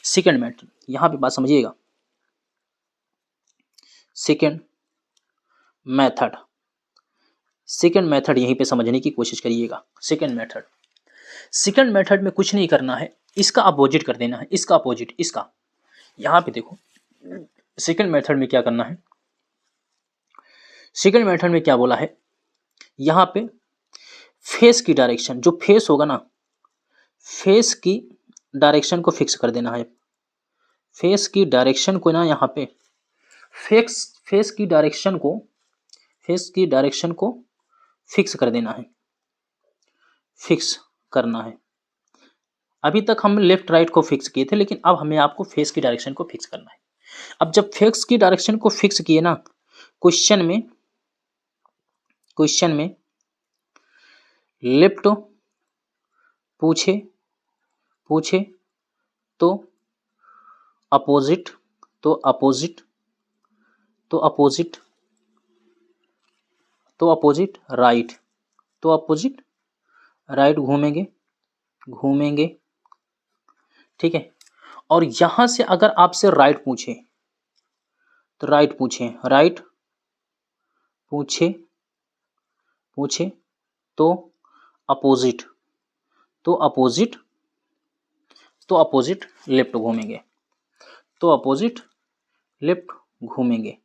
सेकेंड मेथड, यहाँ पे बात समझिएगा। सेकेंड मेथड, सेकेंड मेथड यहीं पे समझने की कोशिश करिएगा। सेकेंड मेथड, सेकेंड मेथड में कुछ नहीं करना है, इसका अपोजिट कर देना है, इसका अपोजिट, इसका। यहाँ पे देखो सेकेंड मेथड में क्या करना है, सेकेंड मेथड में क्या बोला है, यहाँ पे फेस की डायरेक्शन, जो फेस होगा ना, फेस की डायरेक्शन को फिक्स कर देना है। फेस की डायरेक्शन को ना यहाँ पे फेस की डायरेक्शन को, फेस की डायरेक्शन को फिक्स कर देना है, फिक्स करना है। अभी तक हम लेफ्ट राइट को फिक्स किए थे, लेकिन अब हमें आपको फेस की डायरेक्शन को फिक्स करना है। अब जब फेस की डायरेक्शन को फिक्स किए ना, क्वेश्चन में लेफ्ट पूछे तो अपोजिट, तो अपोजिट, तो अपोजिट, तो अपोजिट राइट, तो अपोजिट राइट घूमेंगे, घूमेंगे, ठीक है। और यहां से अगर आपसे राइट पूछे तो राइट पूछे, राइट पूछे, पूछे तो अपोजिट, तो अपोजिट, तो अपोजिट लेफ्ट घूमेंगे, तो अपोजिट लेफ्ट घूमेंगे।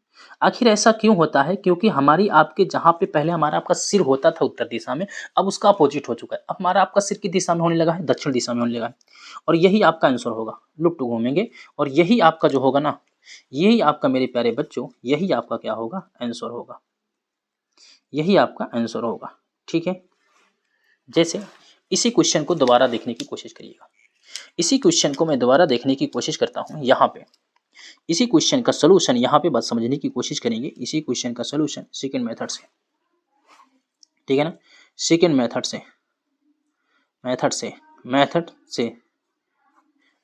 आखिर ऐसा क्यों होता है? क्योंकि हमारी आपके जहाँ पे पहले हमारा आपका सिर होता था उत्तर दिशा में, अब उसका अपोजिट हो चुका है। अब हमारा आपका सिर की दिशा में होने लगा है, दक्षिण दिशा में होने लगा है। और यही आपका आंसर होगा, लेफ्ट घूमेंगे। और यही आपका जो होगा ना, यही आपका मेरे प्यारे बच्चों, यही आपका क्या होगा, आंसर होगा, यही आपका आंसर होगा, ठीक है। जैसे इसी क्वेश्चन को दोबारा देखने की कोशिश करिएगा। इसी क्वेश्चन को मैं दोबारा देखने की कोशिश करता हूँ। यहाँ पे इसी क्वेश्चन का सलूशन यहाँ पे बात समझने की कोशिश करेंगे। इसी क्वेश्चन का सलूशन सेकंड मेथड से, ठीक है ना, सेकंड मेथड से, मेथड से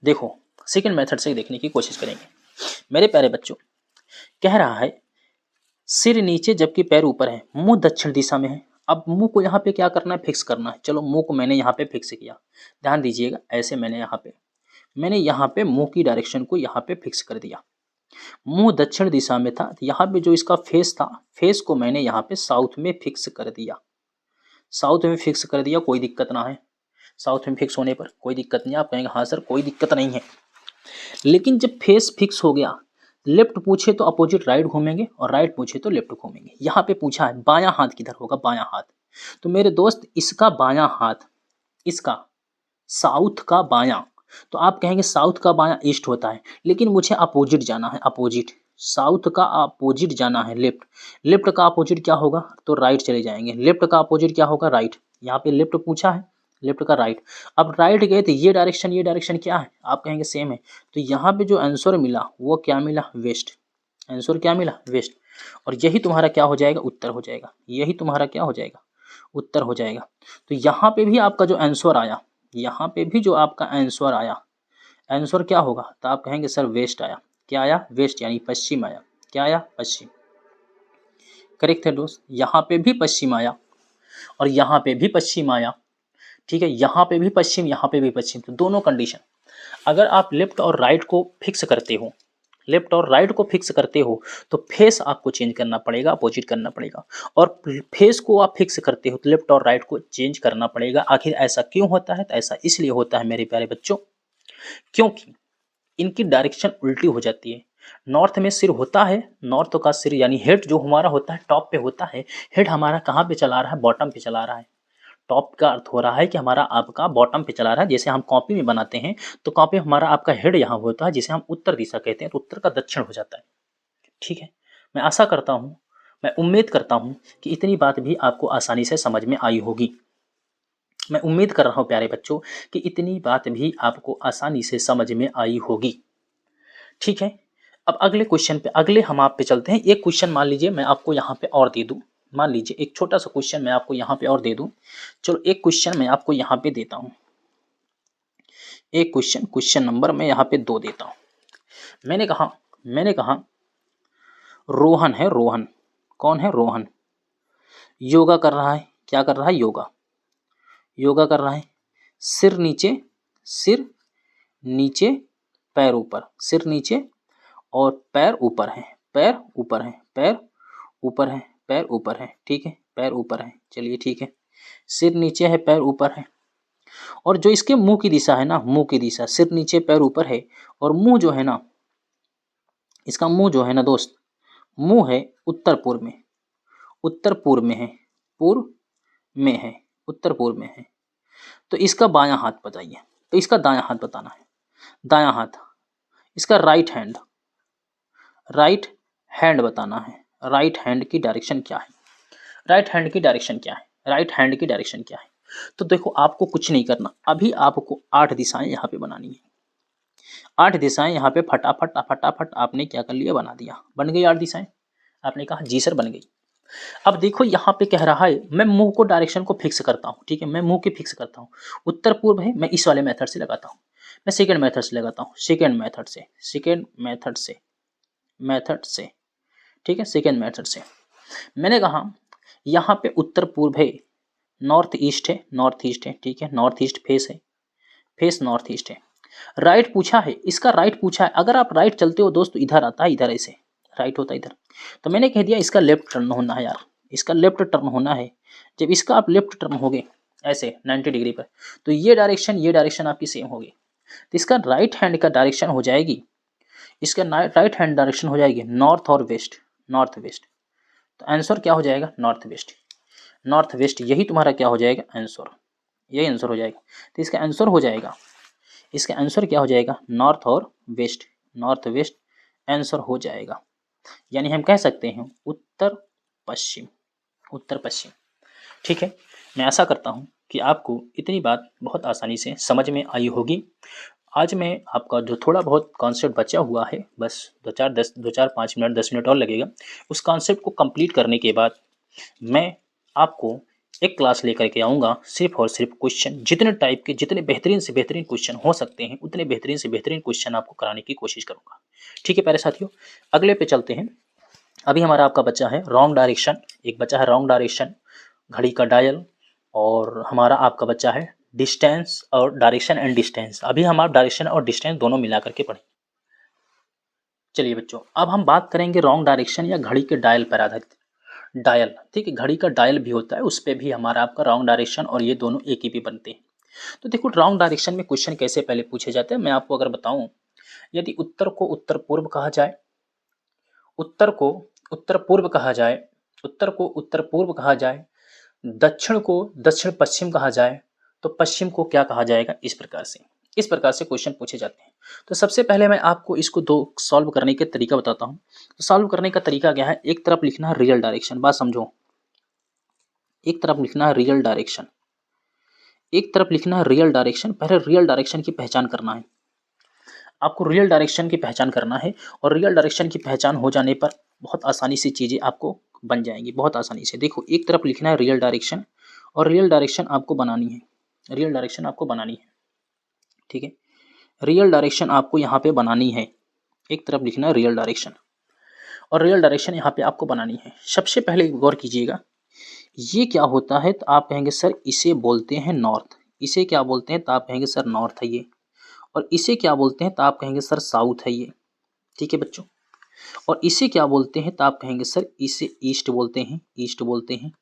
देखो, सेकंड मेथड से देखने की कोशिश करेंगे। मेरे प्यारे बच्चों, कह रहा है सिर नीचे जबकि पैर ऊपर है, मुंह दक्षिण दिशा में है। अब मुंह को यहाँ पे क्या करना है, फिक्स करना है। चलो मुंह को मैंने यहाँ पे फिक्स किया, ध्यान दीजिएगा। ऐसे मैंने यहाँ पे मुंह की डायरेक्शन को यहाँ पे फिक्स कर दिया। मुंह दक्षिण दिशा में था, तो यहाँ पे जो इसका फेस था, फेस को मैंने यहाँ पे साउथ में फिक्स कर दिया, साउथ में फिक्स कर दिया। कोई दिक्कत ना है, साउथ में फिक्स होने पर कोई दिक्कत नहीं है। आप कहेंगे हाँ सर कोई दिक्कत नहीं है, लेकिन जब फेस फिक्स हो गया, लेफ्ट पूछे तो अपोजिट राइट घूमेंगे और राइट पूछे तो लेफ्ट घूमेंगे। यहाँ पे पूछा है बायां हाथ किधर होगा, बायां हाथ। तो मेरे दोस्त इसका बायां हाथ, इसका साउथ का बायां, तो आप कहेंगे साउथ का बायां ईस्ट होता है, लेकिन मुझे अपोजिट जाना है, अपोजिट, साउथ का अपोजिट जाना है, लेफ्ट। लेफ्ट का अपोजिट क्या होगा, तो राइट चले जाएंगे। लेफ्ट का अपोजिट क्या होगा, राइट। यहाँ पे लेफ्ट पूछा है, लेफ्ट का राइट। अब राइट गए तो ये डायरेक्शन क्या है, आप कहेंगे सेम है। तो यहाँ पे जो आंसर मिला वो क्या मिला, वेस्ट। आंसर क्या मिला, वेस्ट। और यही तुम्हारा क्या हो जाएगा, उत्तर हो जाएगा। यही तुम्हारा क्या हो जाएगा, उत्तर हो जाएगा। तो यहाँ पे भी आपका जो आंसर आया, यहाँ पे भी जो आपका आंसर आया, आंसर क्या होगा, तो आप कहेंगे सर वेस्ट आया। क्या आया, वेस्ट, यानी पश्चिम आया। क्या आया, पश्चिम। करेक्ट है दोस्त, यहाँ पे भी पश्चिम आया और यहाँ पे भी पश्चिम आया, ठीक है। यहाँ पे भी पश्चिम, यहाँ पे भी पश्चिम, तो दोनों कंडीशन। अगर आप लेफ्ट और राइट को फिक्स करते हो, लेफ्ट और राइट को फिक्स करते हो, तो फेस आपको चेंज करना पड़ेगा, अपोजिट करना पड़ेगा। और फेस को आप फिक्स करते हो तो लेफ्ट और राइट को चेंज करना पड़ेगा। आखिर ऐसा क्यों होता है, तो ऐसा इसलिए होता है मेरे प्यारे बच्चों, क्योंकि इनकी डायरेक्शन उल्टी हो जाती है। नॉर्थ में सिर होता है, नॉर्थ का सिर यानी हेड जो हमारा होता है टॉप पे होता है। हेड हमारा कहाँ पे चला रहा है, बॉटम पे चला रहा है। टॉप का अर्थ हो रहा है कि हमारा आपका बॉटम पे चला रहा है। जैसे हम कॉपी में बनाते हैं तो कॉपी हमारा आपका हेड यहाँ होता है, जिसे हम उत्तर दिशा कहते हैं, तो उत्तर का दक्षिण हो जाता है, ठीक है। मैं आशा करता हूँ, मैं उम्मीद करता हूँ कि इतनी बात भी आपको आसानी से समझ में आई होगी। मैं उम्मीद कर रहा हूँ प्यारे बच्चों कि इतनी बात भी आपको आसानी से समझ में आई होगी, ठीक है। अब अगले क्वेश्चन पे, अगले हम आप पे चलते हैं। एक क्वेश्चन मान लीजिए मैं आपको यहाँ पे और दे दूँ, मान लीजिए एक छोटा सा क्वेश्चन मैं आपको यहाँ पे और दे दूँ। चलो एक क्वेश्चन मैं आपको यहाँ पे देता हूँ, एक क्वेश्चन नंबर मैं यहाँ पे 2 देता हूँ। मैंने कहा रोहन है, रोहन, कौन है, रोहन, योगा कर रहा है। क्या कर रहा है, योगा। योगा कर रहा है। सिर नीचे पैर ऊपर, सिर नीचे और पैर ऊपर है, पैर ऊपर है, पैर ऊपर है, पैर ऊपर है, ठीक है, पैर ऊपर है, चलिए ठीक है, सिर नीचे है, पैर ऊपर है। और जो इसके मुंह की दिशा है ना, मुंह की दिशा, सिर नीचे पैर ऊपर है और मुंह जो है ना, इसका मुंह जो है ना दोस्त, मुंह है उत्तर पूर्व में, उत्तर पूर्व में है, पूर्व में है, उत्तर पूर्व में है। तो इसका बायां हाथ बताइए, तो इसका दायां हाथ बताना है, दायां हाथ, इसका राइट हैंड, राइट हैंड बताना है, राइट हैंड की डायरेक्शन क्या है, राइट हैंड की डायरेक्शन क्या है, राइट हैंड की डायरेक्शन क्या है। तो देखो आपको कुछ नहीं करना, अभी आपको 8 दिशाएं यहाँ पे बनानी है, 8 दिशाएं यहाँ पे फटाफट फटाफट आपने क्या कर लिया, बना दिया, बन गई 8 दिशाएं। आपने कहा जी सर बन गई। अब देखो यहाँ पे कह रहा है मैं मुंह को डायरेक्शन को फिक्स करता हूँ, ठीक है, मैं मुंह की फिक्स करता हूँ, उत्तर पूर्व है, मैं इस वाले मेथड से लगाता हूँ, मैं सेकेंड मेथड से लगाता हूँ, सेकेंड मेथड से, सेकेंड मेथड से, मेथड से, ठीक है, सेकेंड मेथड से। मैंने कहा यहाँ पे उत्तर पूर्व है, नॉर्थ ईस्ट है, नॉर्थ ईस्ट है, ठीक है, नॉर्थ ईस्ट फेस है, फेस नॉर्थ ईस्ट है। राइट पूछा है, इसका राइट पूछा है, अगर आप राइट चलते हो दोस्त इधर आता है, इधर ऐसे राइट होता है इधर, तो मैंने कह दिया इसका लेफ्ट टर्न होना है यार, इसका लेफ्ट टर्न होना है। जब इसका आप लेफ्ट टर्न होगे ऐसे 90 डिग्री पर, तो ये डायरेक्शन आपकी सेम होगी, तो इसका राइट हैंड का डायरेक्शन हो जाएगी, इसका राइट हैंड डायरेक्शन हो जाएगी नॉर्थ और वेस्ट, नॉर्थ वेस्ट। तो आंसर क्या हो जाएगा, नॉर्थ वेस्ट, नॉर्थ वेस्ट, यही तुम्हारा क्या हो जाएगा आंसर, यही आंसर हो जाएगा। तो इसका आंसर हो जाएगा, इसका आंसर क्या हो जाएगा, नॉर्थ और वेस्ट, नॉर्थ वेस्ट आंसर हो जाएगा। यानी हम कह सकते हैं उत्तर पश्चिम, उत्तर पश्चिम, ठीक है। मैं आशा करता हूँ कि आपको इतनी बात बहुत आसानी से समझ में आई होगी। आज मैं आपका जो थोड़ा बहुत कॉन्सेप्ट बचा हुआ है, बस 2-4 मिनट 10 मिनट और लगेगा, उस कॉन्सेप्ट को कंप्लीट करने के बाद मैं आपको एक क्लास लेकर के आऊँगा, सिर्फ और सिर्फ क्वेश्चन, जितने टाइप के, जितने बेहतरीन से बेहतरीन क्वेश्चन हो सकते हैं उतने बेहतरीन से बेहतरीन क्वेश्चन आपको कराने की कोशिश करूँगा, ठीक है प्यारे साथियों। अगले पे चलते हैं। अभी हमारा आपका बच्चा है रॉन्ग डायरेक्शन, एक बच्चा है रॉन्ग डायरेक्शन, घड़ी का डायल, और हमारा आपका बच्चा है डिस्टेंस और डायरेक्शन एंड डिस्टेंस। अभी हम आप डायरेक्शन और डिस्टेंस दोनों मिला करके पढ़ें। चलिए बच्चों, अब हम बात करेंगे रॉन्ग डायरेक्शन या घड़ी के डायल पर आधारित। डायल, ठीक है, घड़ी का डायल भी होता है, उस पर भी हमारा आपका रॉन्ग डायरेक्शन और ये दोनों एक ही पे बनते हैं। तो देखो रॉन्ग डायरेक्शन में क्वेश्चन कैसे पहले पूछे जाते हैं, मैं आपको अगर बताऊं, यदि उत्तर को उत्तर पूर्व कहा जाए, उत्तर को उत्तर पूर्व कहा जाए, उत्तर को उत्तर पूर्व कहा जाए, दक्षिण को दक्षिण पश्चिम कहा जाए, तो पश्चिम को क्या कहा जाएगा, इस प्रकार से, इस प्रकार से क्वेश्चन पूछे जाते हैं। तो सबसे पहले मैं आपको इसको दो सॉल्व करने के तरीका बताता हूँ। तो सॉल्व करने का तरीका क्या है, एक तरफ लिखना है रियल डायरेक्शन, बात समझो, एक तरफ लिखना है रियल डायरेक्शन, एक तरफ लिखना है रियल डायरेक्शन। पहले रियल डायरेक्शन की पहचान करना है, आपको रियल डायरेक्शन की पहचान करना है, और रियल डायरेक्शन की पहचान हो जाने पर बहुत आसानी से चीज़ें आपको बन जाएंगी, बहुत आसानी से। देखो एक तरफ लिखना है रियल डायरेक्शन, और रियल डायरेक्शन आपको बनानी है, रियल डायरेक्शन आपको बनानी है, ठीक है, रियल डायरेक्शन आपको यहाँ पे बनानी है। एक तरफ लिखना है रियल डायरेक्शन, और रियल डायरेक्शन यहाँ पे आपको बनानी है। सबसे पहले गौर कीजिएगा, ये क्या होता है, तो आप कहेंगे सर इसे बोलते हैं नॉर्थ, इसे क्या बोलते हैं, तो आप कहेंगे सर नॉर्थ है ये, और इसे क्या बोलते हैं, तो आप कहेंगे सर साउथ है ये, ठीक है बच्चों। और इसे क्या बोलते हैं, तो आप कहेंगे सर इसे ईस्ट बोलते हैं, ईस्ट बोलते हैं।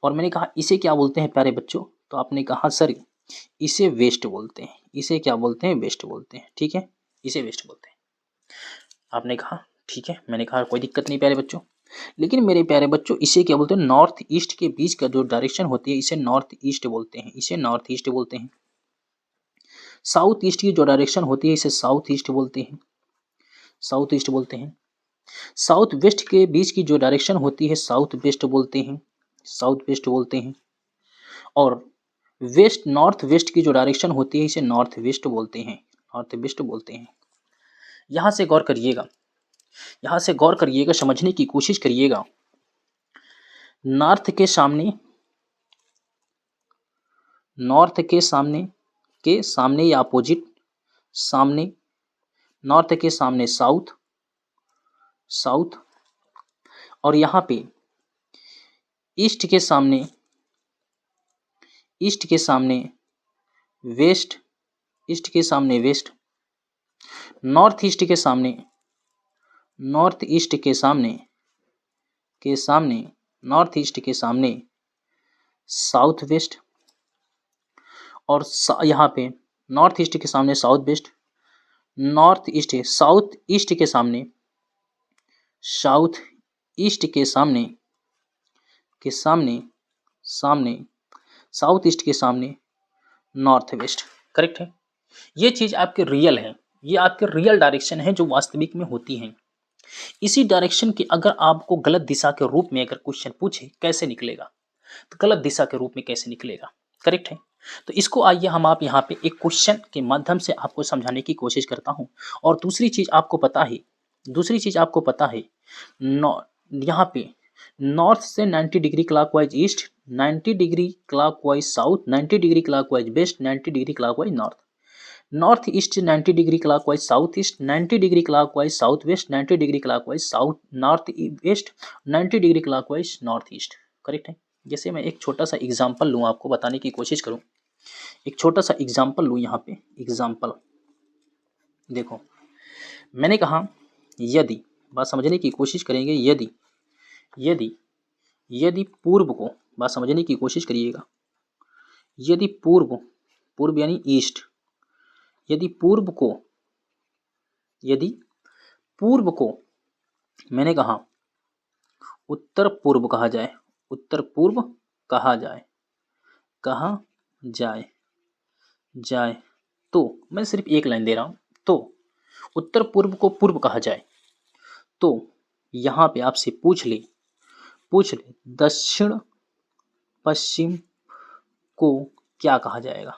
और मैंने कहा इसे क्या बोलते हैं प्यारे बच्चों, तो आपने कहा सर इसे वेस्ट बोलते हैं, इसे क्या बोलते हैं, वेस्ट बोलते हैं, ठीक है, इसे वेस्ट बोलते हैं। आपने कहा ठीक है, मैंने कहा कोई दिक्कत नहीं प्यारे बच्चों। लेकिन मेरे प्यारे बच्चों इसे क्या बोलते हैं, नॉर्थ ईस्ट के बीच का जो डायरेक्शन होती है इसे नॉर्थ ईस्ट बोलते हैं, इसे नॉर्थ ईस्ट बोलते हैं। साउथ ईस्ट की जो डायरेक्शन होती है इसे साउथ ईस्ट बोलते हैं, साउथ ईस्ट बोलते हैं। साउथ वेस्ट के बीच की जो डायरेक्शन होती है साउथ वेस्ट बोलते हैं, साउथ वेस्ट बोलते हैं। और वेस्ट नॉर्थ वेस्ट की जो डायरेक्शन होती है इसे नॉर्थ वेस्ट बोलते हैं, नॉर्थ वेस्ट बोलते हैं। यहाँ से गौर करिएगा, यहाँ से गौर करिएगा, समझने की कोशिश करिएगा। नॉर्थ के सामने, नॉर्थ के सामने या अपोजिट, सामने, नॉर्थ के सामने साउथ, साउथ, और यहाँ पे ईस्ट के सामने, ईस्ट के सामने वेस्ट, ईस्ट के सामने वेस्ट, नॉर्थ ईस्ट के सामने, नॉर्थ ईस्ट के सामने, नॉर्थ ईस्ट के सामने साउथ वेस्ट, और यहाँ पे नॉर्थ ईस्ट के सामने south west, north east, south east के सामने, साउथ ईस्ट के सामने, साउथ ईस्ट के सामने नॉर्थ वेस्ट। करेक्ट है। ये चीज आपके रियल है, ये आपके रियल डायरेक्शन है जो वास्तविक में होती हैं। इसी डायरेक्शन की अगर आपको गलत दिशा के रूप में अगर क्वेश्चन पूछे कैसे निकलेगा, तो गलत दिशा के रूप में कैसे निकलेगा। करेक्ट है। तो इसको आइए हम आप यहाँ पे एक क्वेश्चन के माध्यम से आपको समझाने की कोशिश करता हूँ। और दूसरी चीज आपको पता है, यहाँ पे नॉर्थ से 90 degree clockwise east, 90 degree clockwise south, 90 degree clockwise west, 90 degree clockwise north, north east 90 degree clockwise south east, 90 degree clockwise south west, 90 degree clockwise south north west, 90 degree clockwise north east. Correct है। जैसे मैं एक छोटा सा example लूँ, आपको बताने की कोशिश करूँ, एक छोटा सा एग्जांपल लूँ। यहाँ पे एग्जांपल देखो, मैंने कहा यदि, बात समझने की कोशिश करेंगे, यदि पूर्व को, बात समझने की कोशिश करिएगा, यदि पूर्व यानी ईस्ट, यदि पूर्व को मैंने कहा उत्तर पूर्व कहा जाए, तो मैं सिर्फ एक लाइन दे रहा हूं, तो उत्तर पूर्व को पूर्व कहा जाए, तो यहां पे आपसे पूछ ले दक्षिण पश्चिम को क्या कहा जाएगा,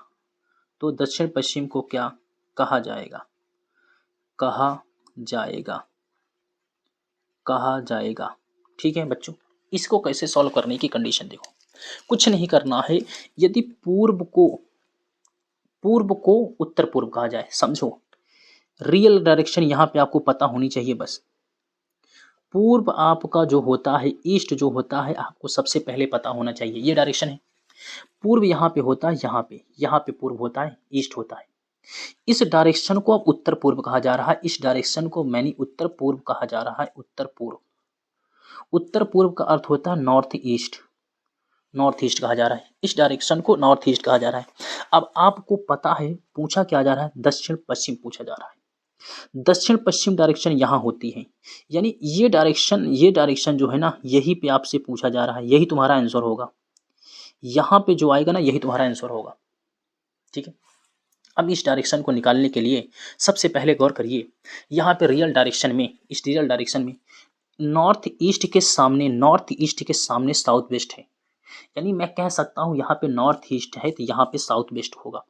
तो दक्षिण पश्चिम को क्या कहा जाएगा। ठीक है बच्चों, इसको कैसे सॉल्व करने की कंडीशन देखो, कुछ नहीं करना है। यदि पूर्व को उत्तर पूर्व कहा जाए, समझो रियल डायरेक्शन यहां पे आपको पता होनी चाहिए। बस पूर्व आपका जो होता है, ईस्ट जो होता है, आपको सबसे पहले पता होना चाहिए। ये डायरेक्शन है, पूर्व यहाँ पे होता है, यहाँ पे पूर्व होता है, ईस्ट होता है। इस डायरेक्शन को अब उत्तर पूर्व कहा जा रहा है, इस डायरेक्शन को मैंने उत्तर पूर्व कहा जा रहा है। उत्तर पूर्व का अर्थ होता है नॉर्थ ईस्ट कहा जा रहा है, इस डायरेक्शन को नॉर्थ ईस्ट कहा जा रहा है। अब आपको पता है पूछा क्या जा रहा है, दक्षिण पश्चिम पूछा जा रहा है। दक्षिण पश्चिम डायरेक्शन यहाँ होती है, यानी ये डायरेक्शन जो है ना, यही पे आपसे पूछा जा रहा है, यही तुम्हारा आंसर होगा। यहाँ पे जो आएगा ना, यही तुम्हारा आंसर होगा। ठीक है। अब इस डायरेक्शन को निकालने के लिए सबसे पहले गौर करिए, यहाँ पे रियल डायरेक्शन में, इस रियल डायरेक्शन में नॉर्थ ईस्ट के सामने साउथ वेस्ट है, यानी मैं कह सकता हूँ यहाँ पे नॉर्थ ईस्ट है तो यहाँ पे साउथ वेस्ट होगा।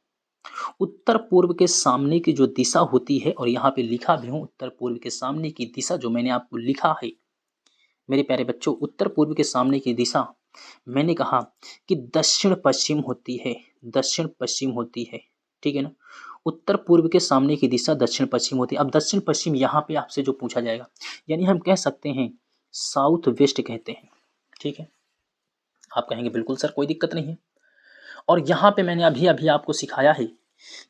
उत्तर पूर्व के सामने की जो दिशा होती है, और यहाँ पे लिखा भी हूँ, उत्तर पूर्व के सामने की दिशा जो मैंने आपको लिखा है मेरे प्यारे बच्चों, उत्तर पूर्व के सामने की दिशा मैंने कहा कि दक्षिण पश्चिम होती है। ठीक है ना। उत्तर पूर्व के सामने की दिशा दक्षिण पश्चिम होती है। अब दक्षिण पश्चिम यहाँ पे आपसे जो पूछा जाएगा, यानी हम कह सकते हैं साउथ वेस्ट कहते हैं। ठीक है। आप कहेंगे बिल्कुल सर कोई दिक्कत नहीं है। और यहाँ पे मैंने अभी आपको सिखाया है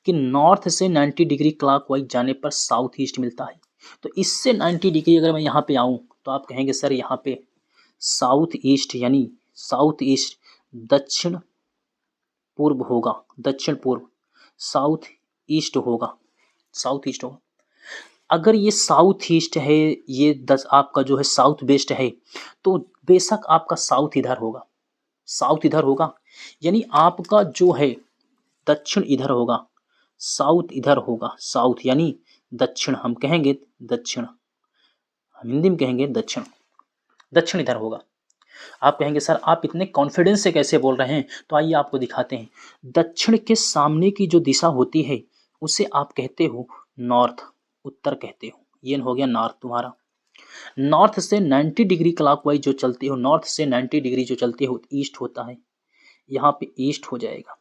कि नॉर्थ से 90 डिग्री क्लॉकवाइज जाने पर साउथ ईस्ट मिलता है। तो इससे 90 डिग्री अगर मैं यहाँ पे आऊँ तो आप कहेंगे सर यहाँ पे साउथ ईस्ट, यानी साउथ ईस्ट दक्षिण पूर्व होगा, दक्षिण पूर्व साउथ ईस्ट होगा। अगर ये साउथ ईस्ट है, ये आपका जो है साउथ वेस्ट है, तो बेशक आपका साउथ इधर होगा, यानी आपका जो है दक्षिण इधर होगा, साउथ इधर होगा। साउथ यानी दक्षिण, हम कहेंगे दक्षिण, हम हिंदी में कहेंगे दक्षिण इधर होगा। आप कहेंगे सर आप इतने कॉन्फिडेंस से कैसे बोल रहे हैं, तो आइए आपको दिखाते हैं। दक्षिण के सामने की जो दिशा होती है उसे आप कहते हो नॉर्थ, उत्तर कहते हो। ये हो गया नॉर्थ तुम्हारा। नॉर्थ से 90 डिग्री क्लॉकवाइज जो चलते हो, नॉर्थ से 90 डिग्री जो चलते हो, ईस्ट होता है, यहाँ पे ईस्ट हो जाएगा।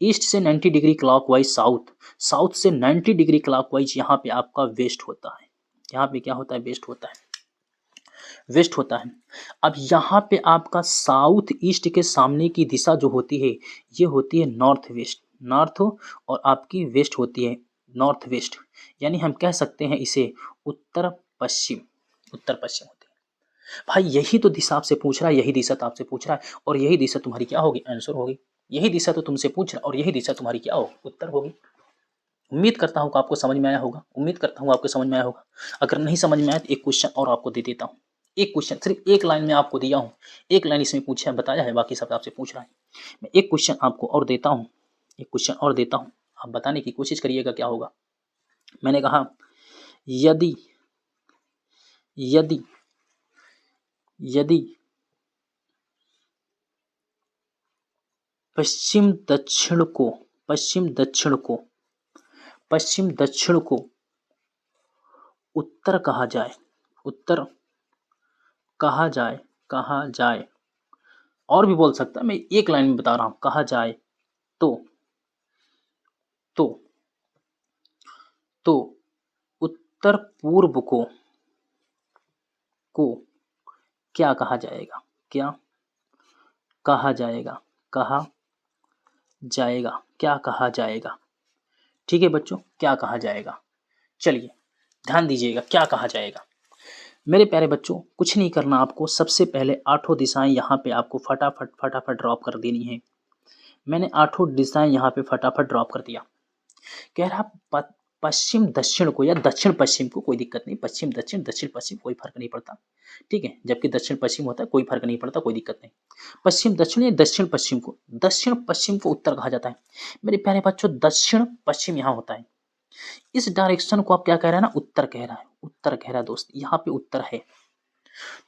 ईस्ट से 90 डिग्री क्लॉकवाइज साउथ, साउथ से 90 डिग्री क्लॉकवाइज यहाँ पे आपका वेस्ट होता है। यहाँ पे क्या होता है, वेस्ट होता है। वेस्ट होता है। अब यहाँ पे आपका साउथ ईस्ट के सामने की दिशा जो होती है ये होती है नॉर्थ वेस्ट, नॉर्थ, और आपकी वेस्ट होती है नॉर्थ वेस्ट, यानी हम कह सकते हैं इसे उत्तर पश्चिम, उत्तर पश्चिम होती है। भाई यही तो दिशा आपसे पूछ रहा है, यही दिशा तो आपसे पूछ रहा है, और यही दिशा तुम्हारी क्या होगी, आंसर होगी। यही दिशा तो तुमसे पूछ रहा है और यही दिशा तुम्हारी क्या होगी, उत्तर होगी। उम्मीद करता हूँ कि आपको समझ में आया होगा, उम्मीद करता हूँ आपको समझ में आया होगा। अगर नहीं समझ में आया तो एक क्वेश्चन और आपको दे देता हूँ, एक क्वेश्चन सिर्फ एक लाइन में आपको दिया हूँ, एक लाइन इसमें पूछा है, बताया है, बाकी सब आपसे पूछ रहा है। मैं एक क्वेश्चन आपको और देता हूँ, एक क्वेश्चन और देता हूँ, आप बताने की कोशिश करिएगा क्या होगा। मैंने कहा यदि यदि यदि पश्चिम दक्षिण को पश्चिम दक्षिण को पश्चिम दक्षिण को उत्तर कहा जाए, उत्तर कहा जाए, और भी बोल सकता है, मैं एक लाइन में बता रहा हूं, कहा जाए तो तो तो उत्तर पूर्व को क्या कहा जाएगा, क्या कहा जाएगा, कहा जाएगा, क्या कहा जाएगा। ठीक है बच्चों, क्या कहा जाएगा, चलिए ध्यान दीजिएगा, क्या कहा जाएगा। मेरे प्यारे बच्चों कुछ नहीं करना आपको, सबसे पहले आठों दिशाएं यहाँ पे आपको फटाफट फटाफट ड्रॉप कर देनी है। मैंने आठों दिशाएं यहाँ पे फटाफट ड्रॉप कर दिया। कह रहा पश्चिम दक्षिण को या दक्षिण पश्चिम को, कोई दिक्कत नहीं, पश्चिम दक्षिण दक्षिण पश्चिम कोई फर्क नहीं पड़ता, ठीक है, जबकि दक्षिण पश्चिम होता है कोई फर्क नहीं पड़ता, कोई दिक्कत नहीं। पश्चिम दक्षिण या दक्षिण पश्चिम को उत्तर कहा जाता है। मेरे प्यारे बच्चों दक्षिण पश्चिम यहाँ होता है, इस डायरेक्शन को आप क्या कह रहे हैं ना, उत्तर कह रहा है, उत्तर कह रहा है दोस्त, यहाँ पे उत्तर है।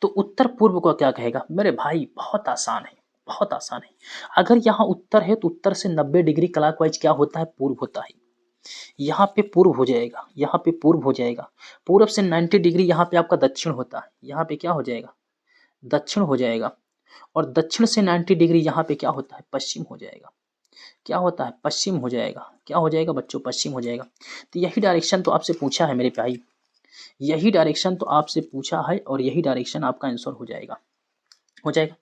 तो उत्तर पूर्व को क्या कहेगा मेरे भाई, बहुत आसान है, बहुत आसान है। अगर यहाँ उत्तर है तो उत्तर से 90 डिग्री क्लॉकवाइज क्या होता है, पूर्व होता है। यहाँ पे पूर्व हो जाएगा, यहाँ पे पूर्व हो जाएगा। पूर्व से 90 डिग्री यहाँ पे आपका दक्षिण होता है, यहाँ पे क्या हो जाएगा, दक्षिण हो जाएगा। और दक्षिण से 90 डिग्री यहाँ पे क्या होता है, पश्चिम हो जाएगा। क्या होता है, पश्चिम हो जाएगा। क्या हो जाएगा बच्चों, पश्चिम हो जाएगा। तो यही डायरेक्शन तो आपसे पूछा है मेरे भाई, यही डायरेक्शन तो आपसे पूछा है, और यही डायरेक्शन आपका आंसर हो जाएगा, हो जाएगा।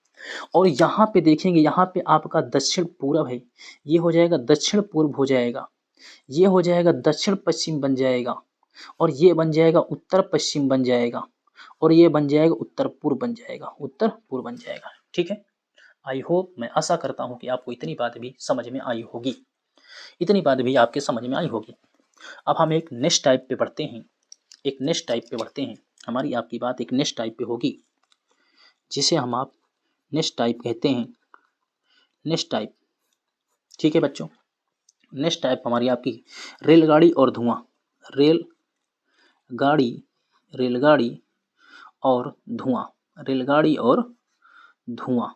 और यहाँ पे देखेंगे, यहाँ पे आपका दक्षिण पूर्व है, ये हो जाएगा दक्षिण पूर्व हो जाएगा, ये हो जाएगा दक्षिण पश्चिम बन जाएगा, और ये बन जाएगा उत्तर पश्चिम बन जाएगा, और ये बन जाएगा उत्तर पूर्व बन जाएगा, उत्तर पूर्व बन जाएगा। ठीक है, आई होप, मैं आशा करता हूँ कि आपको इतनी बात भी समझ में आई होगी, इतनी बात भी आपके समझ में आई होगी। अब हम एक नेक्स्ट टाइप पे बढ़ते हैं, एक नेक्स्ट टाइप पे बढ़ते हैं। हमारी आपकी बात एक नेक्स्ट टाइप पे होगी, जिसे हम आप नेक्स्ट टाइप कहते हैं, नेक्स्ट टाइप। ठीक है बच्चों, नेक्स्ट टाइप हमारी आपकी रेलगाड़ी और धुआं, रेलगाड़ी, रेलगाड़ी और धुआं, रेलगाड़ी और धुआं,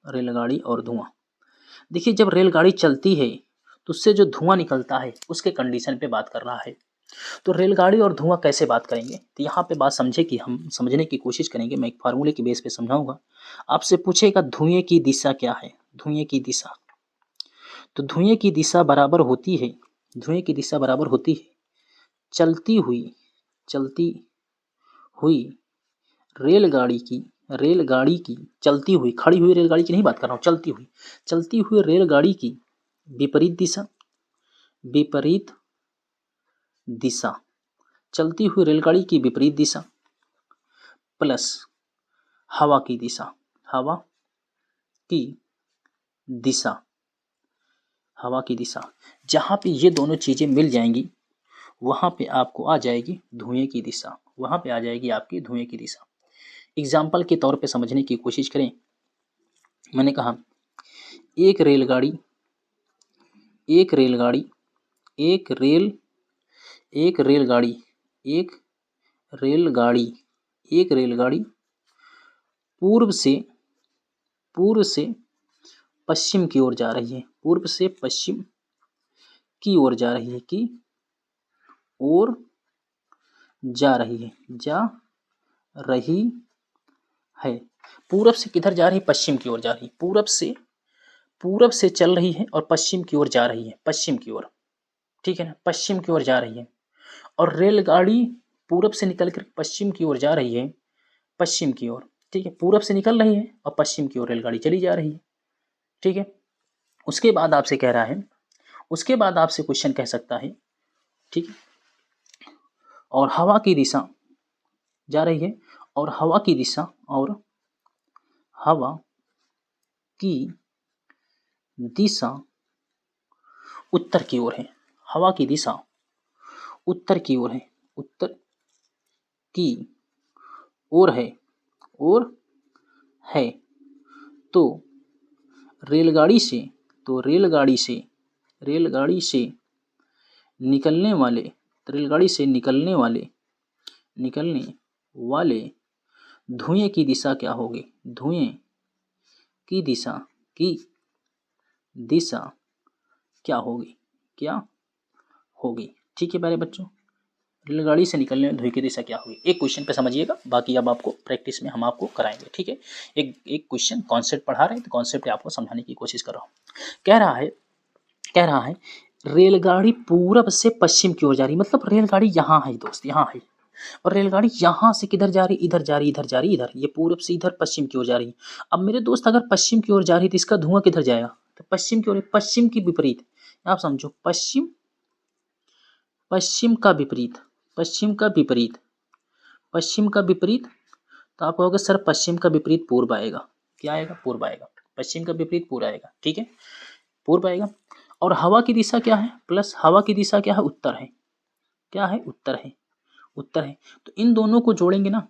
रेलगाड़ी और धुआं। देखिए जब रेलगाड़ी चलती है तो उससे जो धुआं निकलता है उसके कंडीशन पे बात कर रहा है। तो रेलगाड़ी और धुआं कैसे बात करेंगे, तो यहाँ पे बात समझे कि हम समझने की कोशिश करेंगे। मैं एक फार्मूले की बेस पे समझाऊंगा। आपसे पूछेगा धुएं की दिशा क्या है, धुएं की दिशा। तो धुएं की दिशा बराबर होती है, धुएं की दिशा बराबर होती है चलती हुई रेलगाड़ी की, रेलगाड़ी की चलती हुई, खड़ी हुई रेलगाड़ी की नहीं बात कर रहा हूँ, चलती हुई रेलगाड़ी की विपरीत दिशा, विपरीत दिशा, चलती हुई रेलगाड़ी की विपरीत दिशा प्लस हवा की दिशा, हवा की दिशा, हवा की दिशा। जहाँ पे ये दोनों चीजें मिल जाएंगी वहाँ पे आपको आ जाएगी धुएं की दिशा, वहाँ पे आ जाएगी आपकी धुएं की दिशा। एग्जाम्पल के तौर पे समझने की कोशिश करें। मैंने कहा एक रेलगाड़ी, एक रेलगाड़ी, एक रेल, एक रेलगाड़ी, एक रेलगाड़ी, एक रेलगाड़ी पूर्व से पश्चिम की ओर जा रही है, पूर्व से पश्चिम की ओर जा रही है, की ओर जा रही है, जा रही है। पूरब से किधर जा रही है, पश्चिम की ओर जा रही है, पूरब से चल रही है और पश्चिम की ओर जा रही है, पश्चिम की ओर। ठीक है ना, पश्चिम की ओर जा रही है। और रेलगाड़ी पूरब से निकल कर पश्चिम की ओर जा रही है, पश्चिम की ओर। ठीक है, पूरब से निकल रही है और पश्चिम की ओर रेलगाड़ी चली जा रही है। ठीक है, उसके बाद आपसे कह रहा है, उसके बाद आपसे क्वेश्चन कह सकता है, ठीक है, और हवा की दिशा जा रही है, और हवा की दिशा, और हवा की दिशा उत्तर की ओर है। हवा की दिशा उत्तर की ओर है, उत्तर की ओर है, और है। तो रेलगाड़ी से, तो रेलगाड़ी से निकलने वाले, रेलगाड़ी से निकलने वाले धुएं की दिशा क्या होगी? धुएं की दिशा क्या होगी? क्या होगी? ठीक है प्यारे बच्चों, रेलगाड़ी से निकलने वाले धुएं की दिशा क्या होगी? एक क्वेश्चन पे समझिएगा, बाकी अब आपको प्रैक्टिस में हम आपको कराएंगे। ठीक है, एक क्वेश्चन कॉन्सेप्ट पढ़ा रहे हैं तो कॉन्सेप्ट आपको समझाने की कोशिश कर रहा हूँ। कह रहा है रेलगाड़ी पूरब से पश्चिम की ओर जा रही, मतलब रेलगाड़ी यहाँ है दोस्त, यहाँ है, और रेलगाड़ी यहाँ से किधर जा रही? इधर जा रही, इधर जा रही, इधर, ये पूरब से इधर पश्चिम की ओर जा रही। अब मेरे दोस्त अगर पश्चिम की ओर जा रही तो इसका धुआं किधर जाएगा? तो पश्चिम की ओर, पश्चिम की विपरीत, आप समझो, पश्चिम, पश्चिम का विपरीत, पश्चिम का विपरीत, पश्चिम का विपरीत। तो आप कहोगे सर पश्चिम का विपरीत पूर्व आएगा। क्या आएगा? पूर्व आएगा। पश्चिम का विपरीत पूर्व आएगा। ठीक है, पूर्व आएगा। और हवा की दिशा क्या है? प्लस हवा की दिशा क्या है? उत्तर है। क्या है? उत्तर है, उत्तर है। तो इन दोनों को जोड़ेंगे ना,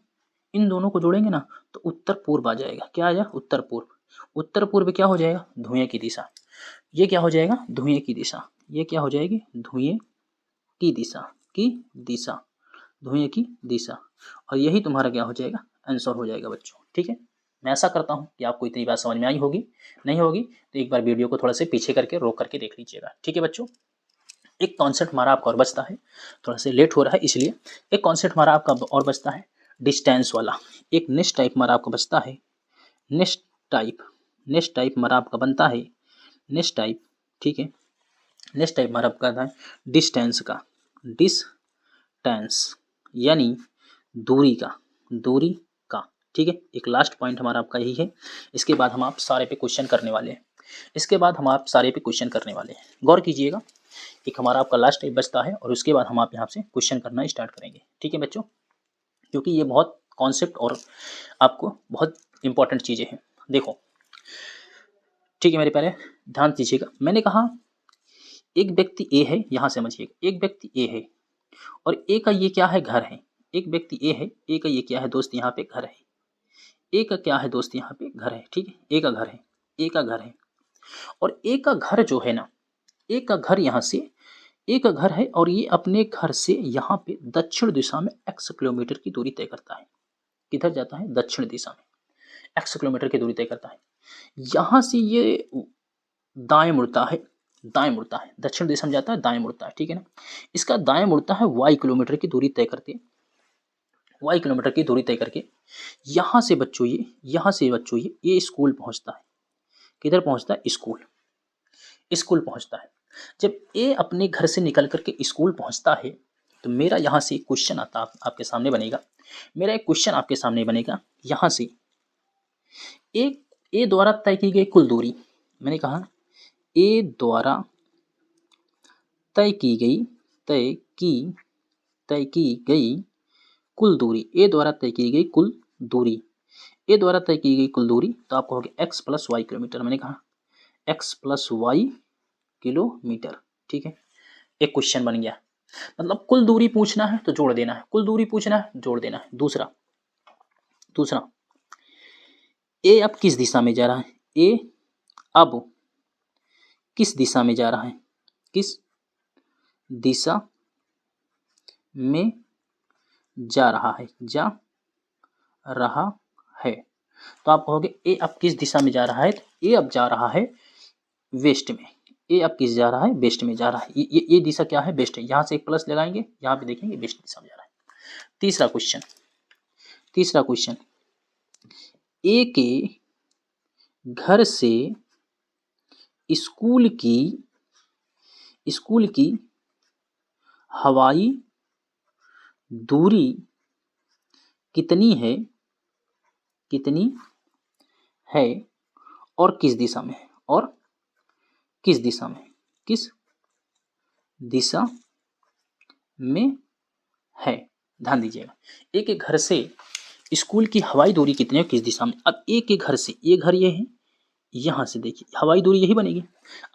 इन दोनों को जोड़ेंगे ना, तो उत्तर पूर्व आ जाएगा। क्या आ जाएगा? उत्तर पूर्व। उत्तर पूर्व क्या हो जाएगा? धुएं की दिशा। ये क्या हो जाएगा? धुएं की दिशा। ये क्या हो जाएगी? धुएं की दिशा, की दिशा, धुएं की दिशा। और यही तुम्हारा क्या हो जाएगा? आंसर हो जाएगा बच्चों। ठीक है, मैं ऐसा करता हूँ कि आपको इतनी बात समझ में आई होगी। नहीं होगी तो एक बार वीडियो को थोड़ा से पीछे करके रोक करके देख लीजिएगा। ठीक है बच्चों, एक कॉन्सेप्ट हमारा आपका और बचता है, थोड़ा से लेट हो रहा है इसलिए। एक कॉन्सेप्ट हमारा आपका और बचता है डिस्टेंस वाला। एक नेक्स्ट टाइप हमारा आपका बचता है, नेक्स्ट टाइप, नेक्स्ट टाइप हमारा आपका बनता है, नेक्स्ट टाइप। ठीक है, नेक्स्ट टाइप हमारा आपका है डिस्टेंस का, डिस्टेंस यानी दूरी का, दूरी का। ठीक है, एक लास्ट पॉइंट हमारा आपका यही है। इसके बाद हम आप सारे पे क्वेश्चन करने वाले हैं, इसके बाद हम आप सारे पे क्वेश्चन करने वाले हैं। गौर कीजिएगा, एक हमारा आपका लास्ट टाइप बचता है और उसके बाद हम आप यहाँ से क्वेश्चन करना स्टार्ट करेंगे। ठीक है बच्चों, क्योंकि ये बहुत कॉन्सेप्ट और आपको बहुत इंपॉर्टेंट चीज़ें हैं। देखो, ठीक है मेरे प्यारे, ध्यान दीजिएगा। मैंने कहा एक व्यक्ति ए है, यहाँ से समझिएगा, एक व्यक्ति ए है और ए का ये क्या है? घर है। एक व्यक्ति ए है, ए का ये क्या है दोस्त? यहाँ पे घर है। ए का क्या है दोस्त? यहाँ पे घर है। ठीक है, ए का घर है, ए का घर है। और ए का घर जो है ना, ए का घर यहाँ से, ए का घर है और ये अपने घर से यहाँ पे दक्षिण दिशा में x किलोमीटर की दूरी तय करता है। किधर जाता है? दक्षिण दिशा में x किलोमीटर की दूरी तय करता है। यहाँ से ये दाएं मुड़ता है, दाएं मुड़ता है, दक्षिण दिशा में जाता है, दाएं मुड़ता है। ठीक है ना, इसका दाएं मुड़ता है y किलोमीटर की दूरी तय करते, y किलोमीटर की दूरी तय करके यहाँ से बच्चों ये, यहाँ से बच्चों ये स्कूल पहुँचता है। किधर पहुँचता है? स्कूल, स्कूल पहुँचता है। जब ए अपने घर से निकल करके स्कूल पहुँचता है तो मेरा यहाँ से क्वेश्चन आता आपके सामने बनेगा, मेरा एक क्वेश्चन आपके सामने बनेगा। यहाँ से ए द्वारा तय की गई कुल दूरी, मैंने कहा ए द्वारा तय की गई, तय की गई कुल दूरी, ए द्वारा तय की गई कुल दूरी, ए द्वारा तय की गई कुल दूरी। तो आप कहोगे x प्लस वाई किलोमीटर। मैंने कहा x प्लस वाई किलोमीटर। ठीक है, एक क्वेश्चन बन गया। मतलब कुल दूरी पूछना है तो जोड़ देना है, कुल दूरी पूछना है जोड़ देना है। दूसरा, ए अब किस दिशा में जा रहा है? ए अब किस दिशा में जा रहा है? किस दिशा में जा रहा है? जा रहा है। तो आप कहोगे ए अब किस दिशा में जा रहा है? ए अब जा रहा है वेस्ट में। ए अब किस जा रहा है? वेस्ट में जा रहा है। ये दिशा क्या है? वेस्ट है। यहाँ से एक प्लस लगाएंगे, यहाँ पे देखेंगे वेस्ट दिशा में जा रहा है। तीसरा क्वेश्चन, ए के घर से स्कूल की हवाई दूरी कितनी है? कितनी है और किस दिशा में है, और किस दिशा में, किस दिशा में है। ध्यान दीजिएगा, एक एक घर से स्कूल की हवाई दूरी कितनी है, किस दिशा में। अब एक एक घर से, ये घर ये है, यहाँ से देखिए हवाई दूरी यही बनेगी।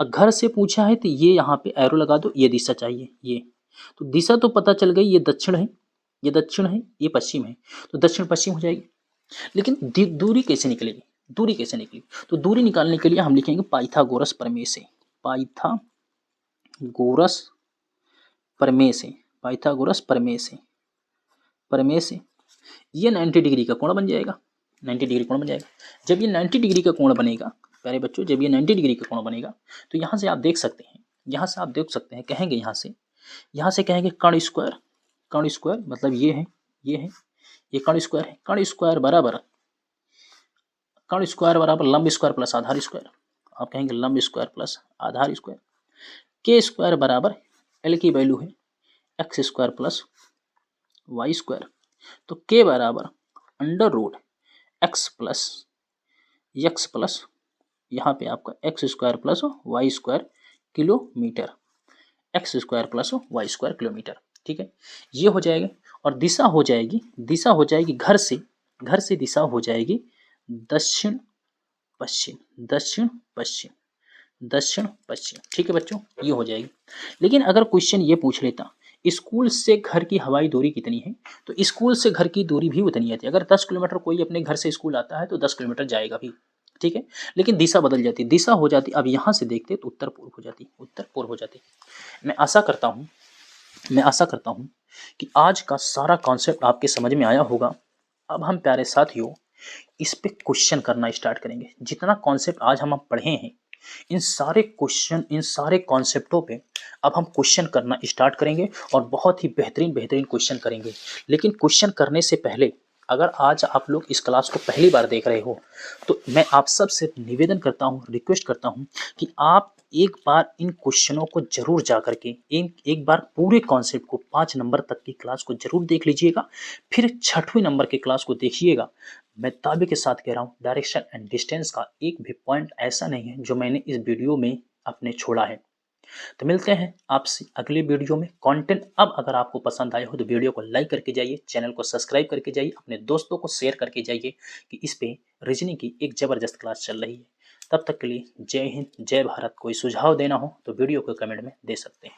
अब घर से पूछा है तो ये यहाँ पे एरो लगा दो, ये दिशा चाहिए, ये तो दिशा तो पता चल गई, ये दक्षिण है, ये दक्षिण है, ये पश्चिम है, तो दक्षिण पश्चिम हो जाएगी। लेकिन दूरी कैसे निकलेगी, दूरी कैसे निकलेगी, तो दूरी निकालने के लिए हम लिखेंगे पाइथागोरस प्रमेय से, पाइथागोरस प्रमेय से, पाइथागोरस प्रमेय से, प्रमेय से ये 90 डिग्री का कोण बन जाएगा, 90 डिग्री कोण बन जाएगा। जब ये 90 डिग्री का कोण बनेगा प्यारे बच्चों, जब ये 90 डिग्री का कोण बनेगा तो यहाँ से आप देख सकते हैं, यहाँ से आप देख सकते हैं, कहेंगे यहाँ से कहेंगे कर्ण स्क्वायर, कर्ण स्क्वायर मतलब ये है, ये है, ये कर्ण स्क्वायर है, कर्ण स्क्वायर बराबर, कर्ण स्क्वायर बराबर लंब स्क्वायर प्लस आधार स्क्वायर, आप कहेंगे लंब स्क्वायर प्लस आधार स्क्वायर। के स्क्वायर बराबर एल की वैल्यू है x square plus y square, तो के बराबर अंडर रूट एक्स प्लस यहाँ पे आपका x square plus y square kilometre, x square plus y square kilometre. ठीक है, ये हो जाएगा। और दिशा हो जाएगी, दिशा हो जाएगी घर से दिशा हो जाएगी दक्षिण पश्चिम, दक्षिण पश्चिम, दक्षिण पश्चिम। ठीक है बच्चों, ये हो जाएगी। लेकिन अगर क्वेश्चन ये पूछ लेता स्कूल से घर की हवाई दूरी कितनी है, तो स्कूल से घर की दूरी भी उतनी आती है। अगर 10 किलोमीटर कोई अपने घर से स्कूल आता है तो 10 किलोमीटर जाएगा भी, ठीक है। लेकिन दिशा बदल जाती, दिशा हो जाती, अब यहाँ से देखते तो उत्तर पूर्व हो जाती, उत्तर पूर्व हो जाती। मैं आशा करता हूँ कि आज का सारा कॉन्सेप्ट आपके समझ में आया होगा। अब हम प्यारे साथियों इस पे क्वेश्चन करना स्टार्ट करेंगे। जितना कॉन्सेप्ट आज हम पढ़े हैं, इन सारे क्वेश्चन, इन सारे कॉन्सेप्टों पे अब हम क्वेश्चन करना स्टार्ट करेंगे और बहुत ही बेहतरीन क्वेश्चन करेंगे। लेकिन क्वेश्चन करने से पहले, अगर आज आप लोग इस क्लास को पहली बार देख रहे हो तो मैं आप सब से निवेदन करता हूँ, रिक्वेस्ट करता हूँ कि आप एक बार इन क्वेश्चनों को जरूर जा करके एक बार पूरे कॉन्सेप्ट को 5 नंबर तक की क्लास को जरूर देख लीजिएगा, फिर 6वें नंबर की क्लास को देखिएगा। मैं दावे के साथ कह रहा हूँ, डायरेक्शन एंड डिस्टेंस का एक भी पॉइंट ऐसा नहीं है जो मैंने इस वीडियो में अपने छोड़ा है। तो मिलते हैं आपसे अगले वीडियो में। कंटेंट अब अगर आपको पसंद आया हो तो वीडियो को लाइक करके जाइए, चैनल को सब्सक्राइब करके जाइए, अपने दोस्तों को शेयर करके जाइए कि इस पे रीजनिंग की एक ज़बरदस्त क्लास चल रही है। तब तक के लिए जय हिंद, जय भारत। कोई सुझाव देना हो तो वीडियो को कमेंट में दे सकते हैं।